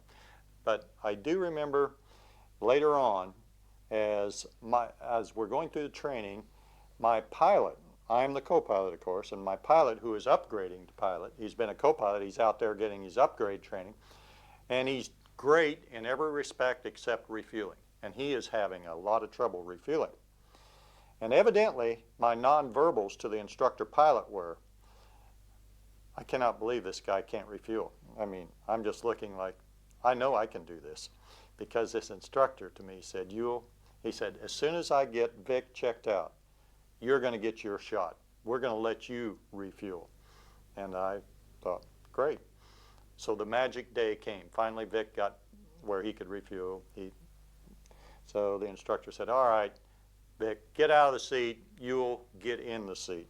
Speaker 8: but I do remember later on, as we're going through the training, my pilot, I'm the co-pilot of course, and my pilot who is upgrading to pilot, he's been a co-pilot, he's out there getting his upgrade training, and he's great in every respect except refueling, and he is having a lot of trouble refueling. And evidently my nonverbals to the instructor pilot were, I cannot believe this guy can't refuel. I mean, I'm just looking like, I know I can do this, because this instructor to me said, he said, as soon as I get Vic checked out, you're going to get your shot. We're going to let you refuel. And I thought, great. So the magic day came. Finally, Vic got where he could refuel. So the instructor said, all right, Vic, get out of the seat. You'll get in the seat.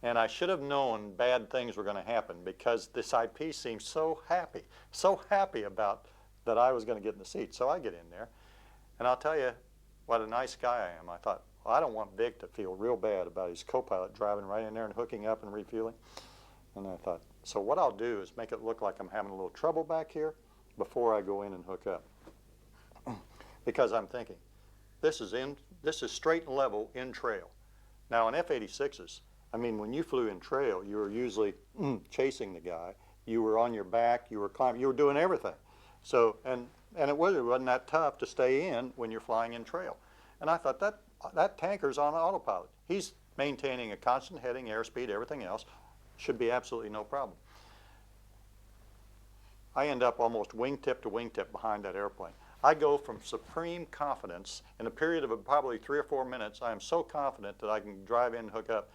Speaker 8: And I should have known bad things were going to happen, because this IP seemed so happy about that I was going to get in the seat. So I get in there, and I'll tell you what a nice guy I am. I thought, well, I don't want Vic to feel real bad about his co-pilot driving right in there and hooking up and refueling. And I thought, so what I'll do is make it look like I'm having a little trouble back here before I go in and hook up. Because I'm thinking, this is straight and level in trail. Now in F-86s, I mean, when you flew in trail, you were usually chasing the guy. You were on your back, you were climbing, you were doing everything. So, and it wasn't that tough to stay in when you're flying in trail. And I thought, that tanker's on autopilot. He's maintaining a constant heading, airspeed, everything else. Should be absolutely no problem. I end up almost wingtip to wingtip behind that airplane. I go from supreme confidence, in a period of probably 3 or 4 minutes, I am so confident that I can drive in and hook up.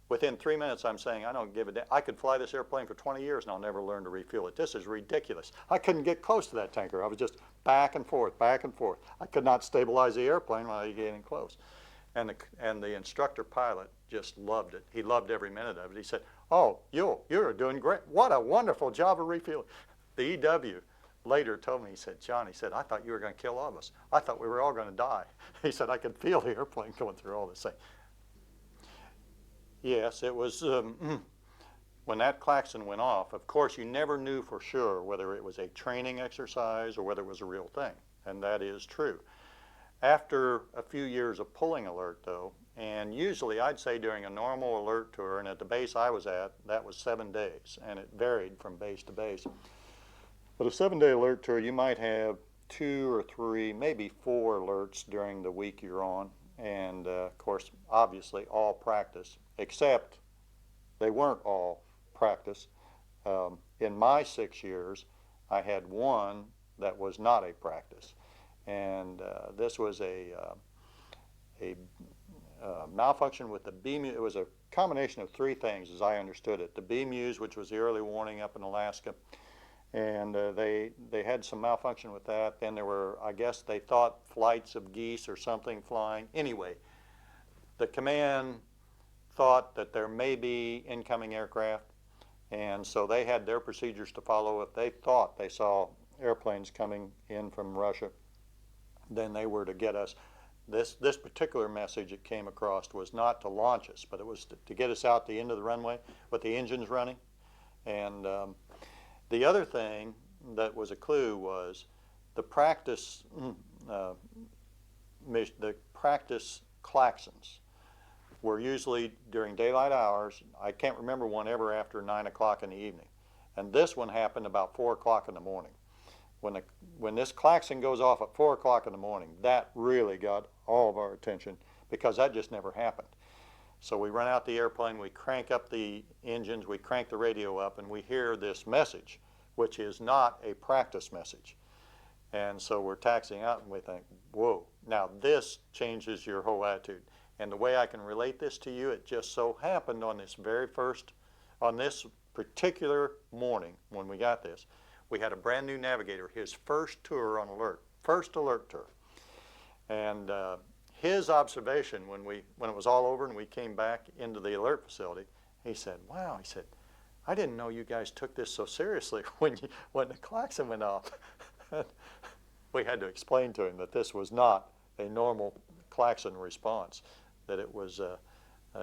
Speaker 8: Within 3 minutes, I'm saying, I don't give a damn. I could fly this airplane for 20 years and I'll never learn to refuel it. This is ridiculous. I couldn't get close to that tanker. I was just back and forth, back and forth. I could not stabilize the airplane when I was getting close. And the instructor pilot just loved it. He loved every minute of it. He said, oh, you're doing great. What a wonderful job of refueling. The EW later told me, he said, John, he said, I thought you were going to kill all of us. I thought we were all going to die. He said, I could feel the airplane going through all this thing. Yes, it was, when that klaxon went off, of course, you never knew for sure whether it was a training exercise or whether it was a real thing, and that is true. After a few years of pulling alert, though, and usually I'd say during a normal alert tour, and at the base I was at, that was 7 days, and it varied from base to base. But a 7-day alert tour, you might have 2 or 3, maybe 4 alerts during the week you're on, and of course, obviously, all practice, except they weren't all practice. In my 6 years, I had one that was not a practice. and this was a malfunction with the B-Muse. It was a combination of three things, as I understood it. The B-Muse, which was the early warning up in Alaska, and they had some malfunction with that. Then there were, I guess they thought flights of geese or something flying. Anyway, the command thought that there may be incoming aircraft, and so they had their procedures to follow. If they thought they saw airplanes coming in from Russia, then they were to get us. This particular message it came across was not to launch us, but it was to get us out the end of the runway with the engines running. And the other thing that was a clue was the practice klaxons were usually during daylight hours. I can't remember one ever after 9 o'clock in the evening. And this one happened about 4 o'clock in the morning. When this klaxon goes off at 4 o'clock in the morning, that really got all of our attention because that just never happened. So we run out the airplane, we crank up the engines, we crank the radio up, and we hear this message, which is not a practice message. And so we're taxiing out and we think, whoa, now this changes your whole attitude. And the way I can relate this to you, it just so happened on this particular morning when we got this, we had a brand new navigator, his first tour on alert, first alert tour. And his observation when it was all over and we came back into the alert facility, he said, wow, he said, I didn't know you guys took this so seriously when the klaxon went off. We had to explain to him that this was not a normal klaxon response, that it was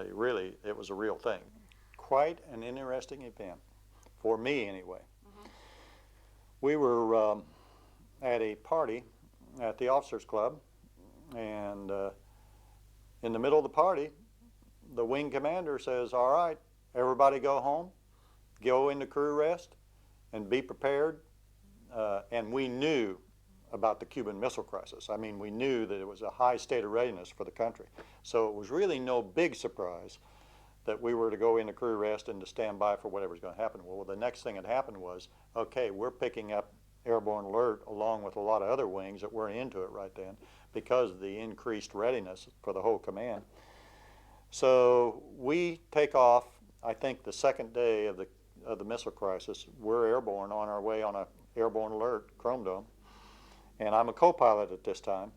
Speaker 8: really, it was a real thing. Quite an interesting event, for me anyway. We were at a party at the officers club, and in the middle of the party, the wing commander says, all right, everybody go home, go into crew rest, and be prepared. And we knew about the Cuban Missile Crisis. I mean, we knew that it was a high state of readiness for the country. So it was really no big surprise that we were to go into crew rest and to stand by for whatever's going to happen. Well, the next thing that happened was, okay, we're picking up airborne alert along with a lot of other wings that weren't into it right then because of the increased readiness for the whole command. So we take off, I think the second day of the missile crisis. We're airborne on our way on a airborne alert, Chrome Dome. And I'm a co-pilot at this time.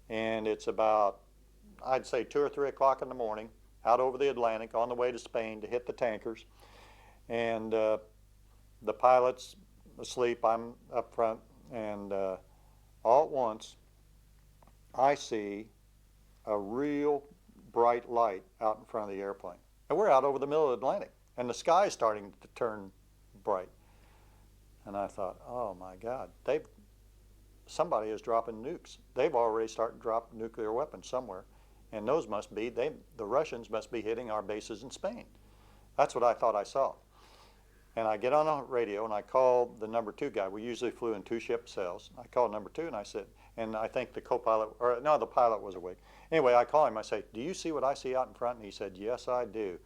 Speaker 8: And it's about, I'd say 2 or 3 o'clock in the morning, out over the Atlantic on the way to Spain to hit the tankers. And the pilot's asleep, I'm up front, and all at once I see a real bright light out in front of the airplane. And we're out over the middle of the Atlantic, and the sky is starting to turn bright. And I thought, oh my God, somebody is dropping nukes. They've already started to drop nuclear weapons somewhere. And those must be, the Russians must be hitting our bases in Spain. That's what I thought I saw. And I get on a radio and I call the number 2 guy. We usually flew in 2-ship cells. I called number 2 and I said, and I think the co-pilot, or no, the pilot was awake. Anyway, I call him, I say, do you see what I see out in front? And he said, yes, I do.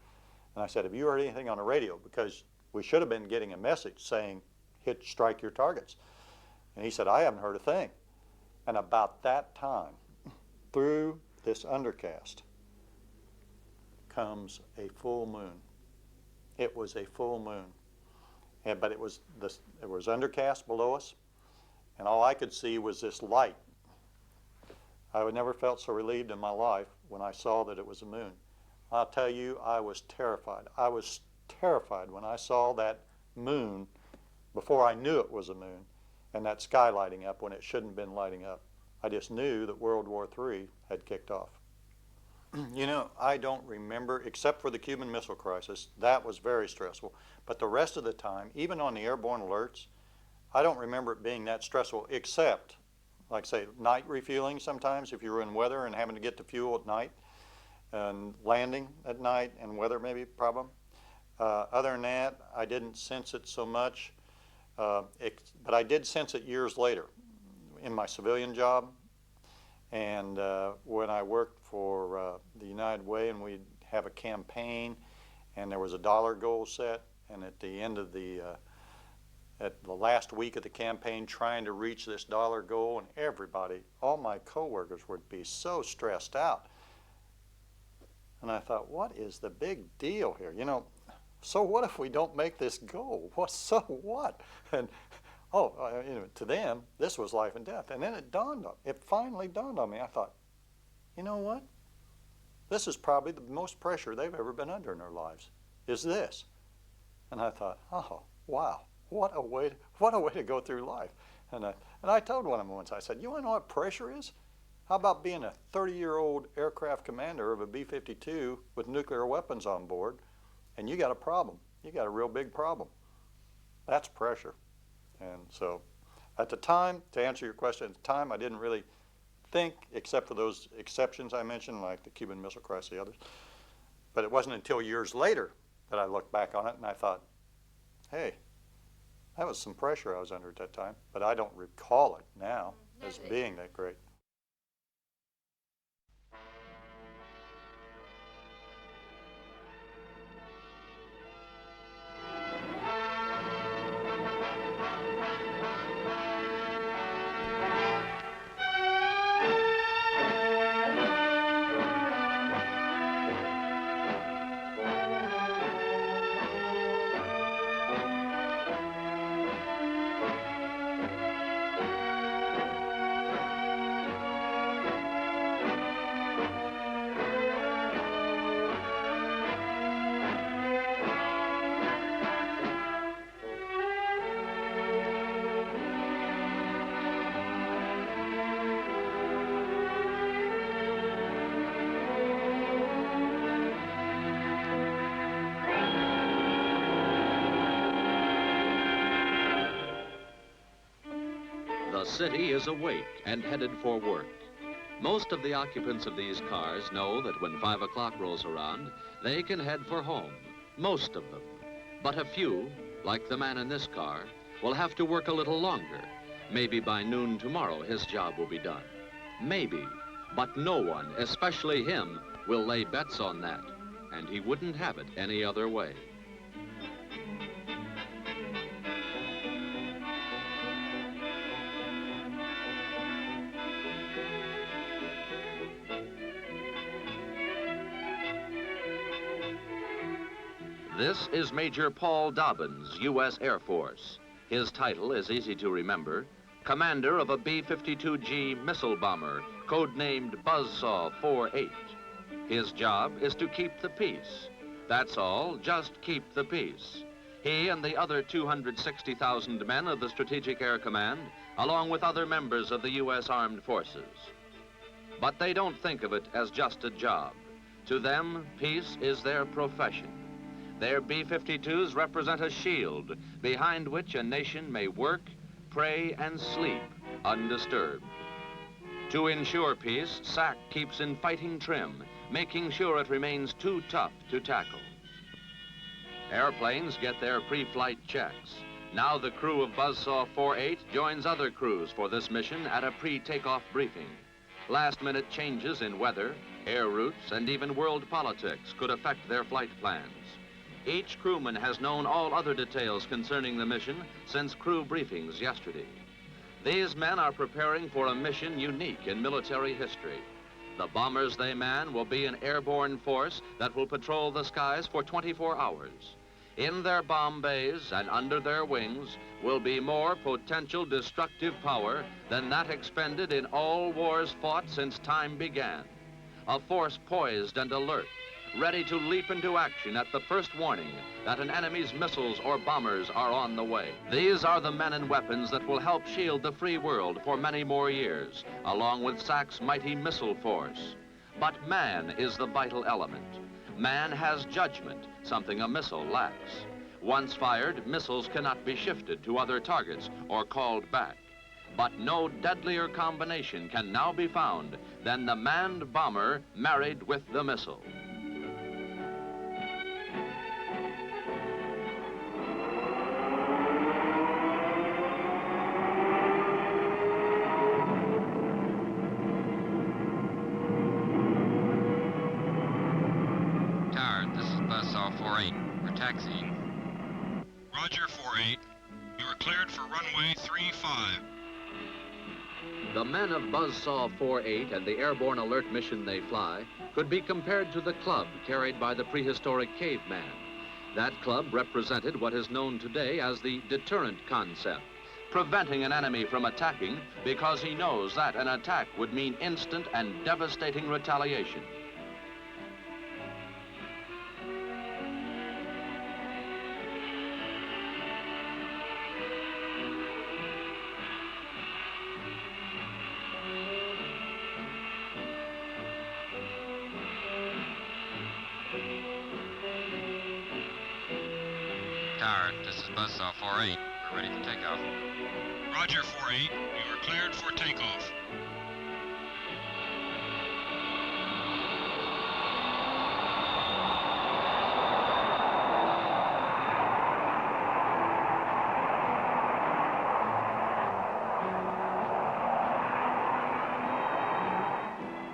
Speaker 8: And I said, have you heard anything on the radio? Because we should have been getting a message saying, strike your targets. And he said, I haven't heard a thing. And about that time, through this undercast comes a full moon. It was a full moon. But it was undercast below us, and all I could see was this light. I had never felt so relieved in my life when I saw that it was a moon. I'll tell you, I was terrified. I was terrified when I saw that moon before I knew it was a moon, and that sky lighting up when it shouldn't have been lighting up. I just knew that World War III had kicked off. You know, I don't remember, except for the Cuban Missile Crisis, that was very stressful. But the rest of the time, even on the airborne alerts, I don't remember it being that stressful, except, like say, night refueling sometimes, if you were in weather and having to get to fuel at night, and landing at night and weather maybe a problem. Other than that, I didn't sense it so much, but I did sense it years later in my civilian job. And when I worked for the United Way, and we'd have a campaign, and there was a dollar goal set, and at the end of the at the last week of the campaign trying to reach this dollar goal, and everybody, all my coworkers would be so stressed out. And I thought, what is the big deal here? You know, so what if we don't make this goal? So what? And you know, to them, this was life and death. And then it finally dawned on me. I thought, you know what? This is probably the most pressure they've ever been under in their lives, is this. And I thought, oh, wow, what a way to go through life. And I told one of them once, I said, you want to know what pressure is? How about being a 30-year-old aircraft commander of a B-52 with nuclear weapons on board, and you got a problem. You got a real big problem. That's pressure. And so at the time, to answer your question, at the time I didn't really think, except for those exceptions I mentioned, like the Cuban Missile Crisis, the others. But it wasn't until years later that I looked back on it and I thought, hey, that was some pressure I was under at that time, but I don't recall it now as being that great.
Speaker 12: The city is awake and headed for work. Most of the occupants of these cars know that when 5 o'clock rolls around, they can head for home. Most of them. But a few, like the man in this car, will have to work a little longer. Maybe by noon tomorrow his job will be done. Maybe. But no one, especially him, will lay bets on that. And he wouldn't have it any other way. This is Major Paul Dobbins, U.S. Air Force. His title is easy to remember, commander of a B-52G missile bomber, codenamed Buzzsaw 48. His job is to keep the peace. That's all, just keep the peace. He and the other 260,000 men of the Strategic Air Command, along with other members of the U.S. Armed Forces. But they don't think of it as just a job. To them, peace is their profession. Their B-52s represent a shield behind which a nation may work, pray, and sleep undisturbed. To ensure peace, SAC keeps in fighting trim, making sure it remains too tough to tackle. Airplanes get their pre-flight checks. Now the crew of Buzzsaw 48 joins other crews for this mission at a pre-takeoff briefing. Last-minute changes in weather, air routes, and even world politics could affect their flight plans. Each crewman has known all other details concerning the mission since crew briefings yesterday. These men are preparing for a mission unique in military history. The bombers they man will be an airborne force that will patrol the skies for 24 hours. In their bomb bays and under their wings will be more potential destructive power than that expended in all wars fought since time began. A force poised and alert, ready to leap into action at the first warning that an enemy's missiles or bombers are on the way. These are the men and weapons that will help shield the free world for many more years, along with SAC's mighty missile force. But man is the vital element. Man has judgment, something a missile lacks. Once fired, missiles cannot be shifted to other targets or called back. But no deadlier combination can now be found than the manned bomber married with the missile.
Speaker 13: Tower, this is Buzzsaw 48. We're taxiing.
Speaker 7: Roger, 48. You are cleared for runway 35.
Speaker 12: The men of Buzzsaw 48 and the airborne alert mission they fly could be compared to the club carried by the prehistoric caveman. That club represented what is known today as the deterrent concept, preventing an enemy from attacking because he knows that an attack would mean instant and devastating retaliation.
Speaker 13: Tower, this is Buzzsaw 48. We're ready for takeoff.
Speaker 7: Roger, 48. You are cleared for takeoff.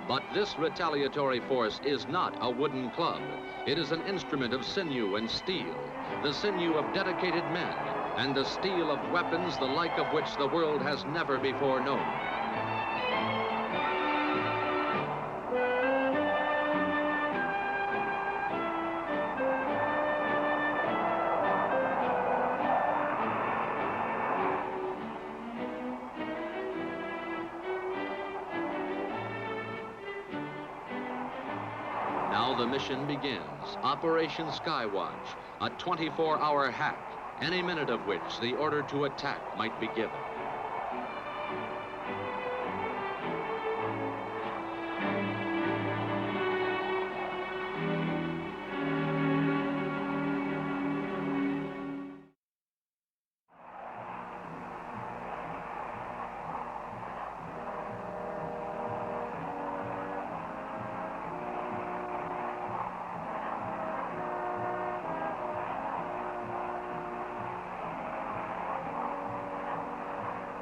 Speaker 12: But this retaliatory force is not a wooden club. It is an instrument of sinew and steel, the sinew of dedicated men, and the steel of weapons the like of which the world has never before known. Now the mission begins. Operation Skywatch, a 24-hour hack, any minute of which the order to attack might be given.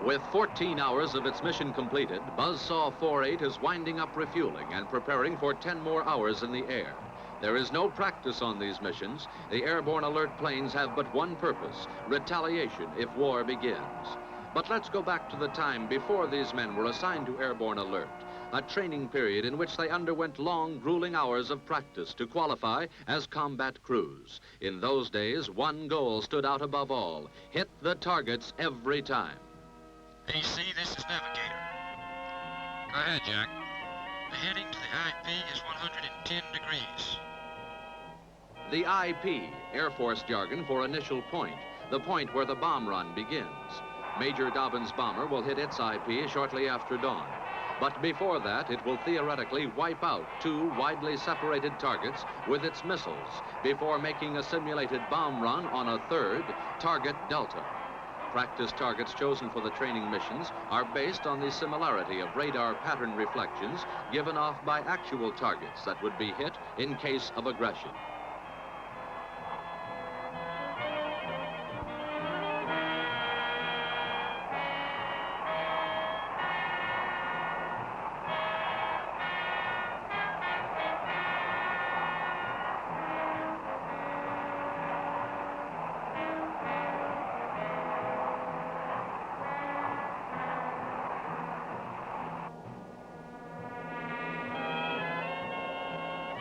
Speaker 12: With 14 hours of its mission completed, Buzzsaw 48 is winding up refueling and preparing for 10 more hours in the air. There is no practice on these missions. The airborne alert planes have but one purpose: retaliation if war begins. But let's go back to the time before these men were assigned to airborne alert, a training period in which they underwent long, grueling hours of practice to qualify as combat crews. In those days, one goal stood out above all: hit the targets every time.
Speaker 13: AC, this is Navigator. Go ahead, Jack. The heading to the IP is 110 degrees.
Speaker 12: The IP, Air Force jargon for initial point, the point where the bomb run begins. Major Dobbin's bomber will hit its IP shortly after dawn. But before that, it will theoretically wipe out two widely separated targets with its missiles before making a simulated bomb run on a third, target Delta. Practice targets chosen for the training missions are based on the similarity of radar pattern reflections given off by actual targets that would be hit in case of aggression.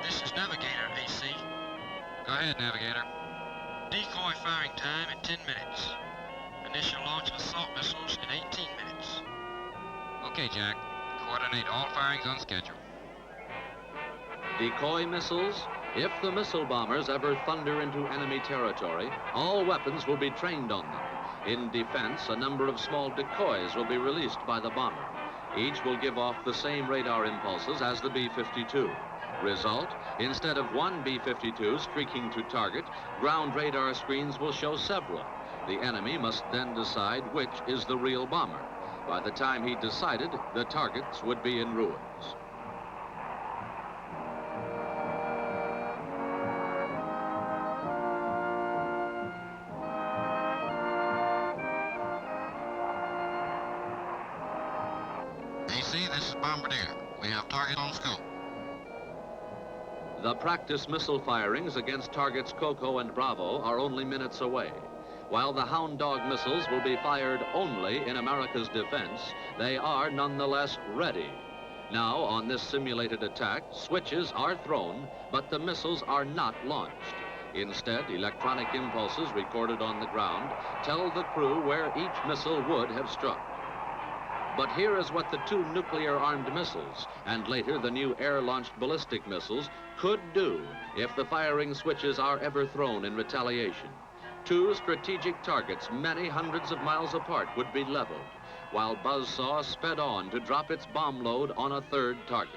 Speaker 13: This is Navigator, AC. Go ahead, Navigator. Decoy firing time in 10 minutes. Initial launch of assault missiles in 18 minutes. Okay, Jack. Coordinate all firings on schedule.
Speaker 12: Decoy missiles? If the missile bombers ever thunder into enemy territory, all weapons will be trained on them. In defense, a number of small decoys will be released by the bomber. Each will give off the same radar impulses as the B-52. Result, instead of one B-52 streaking to target, ground radar screens will show several. The enemy must then decide which is the real bomber. By the time he decided, the targets would be in ruins.
Speaker 13: AC, this is Bombardier. We have target on scope.
Speaker 12: The practice missile firings against targets Coco and Bravo are only minutes away. While the Hound Dog missiles will be fired only in America's defense, they are nonetheless ready. Now, on this simulated attack, switches are thrown, but the missiles are not launched. Instead, electronic impulses recorded on the ground tell the crew where each missile would have struck. But here is what the two nuclear-armed missiles, and later the new air-launched ballistic missiles, could do if the firing switches are ever thrown in retaliation. Two strategic targets many hundreds of miles apart would be leveled, while Buzzsaw sped on to drop its bomb load on a third target.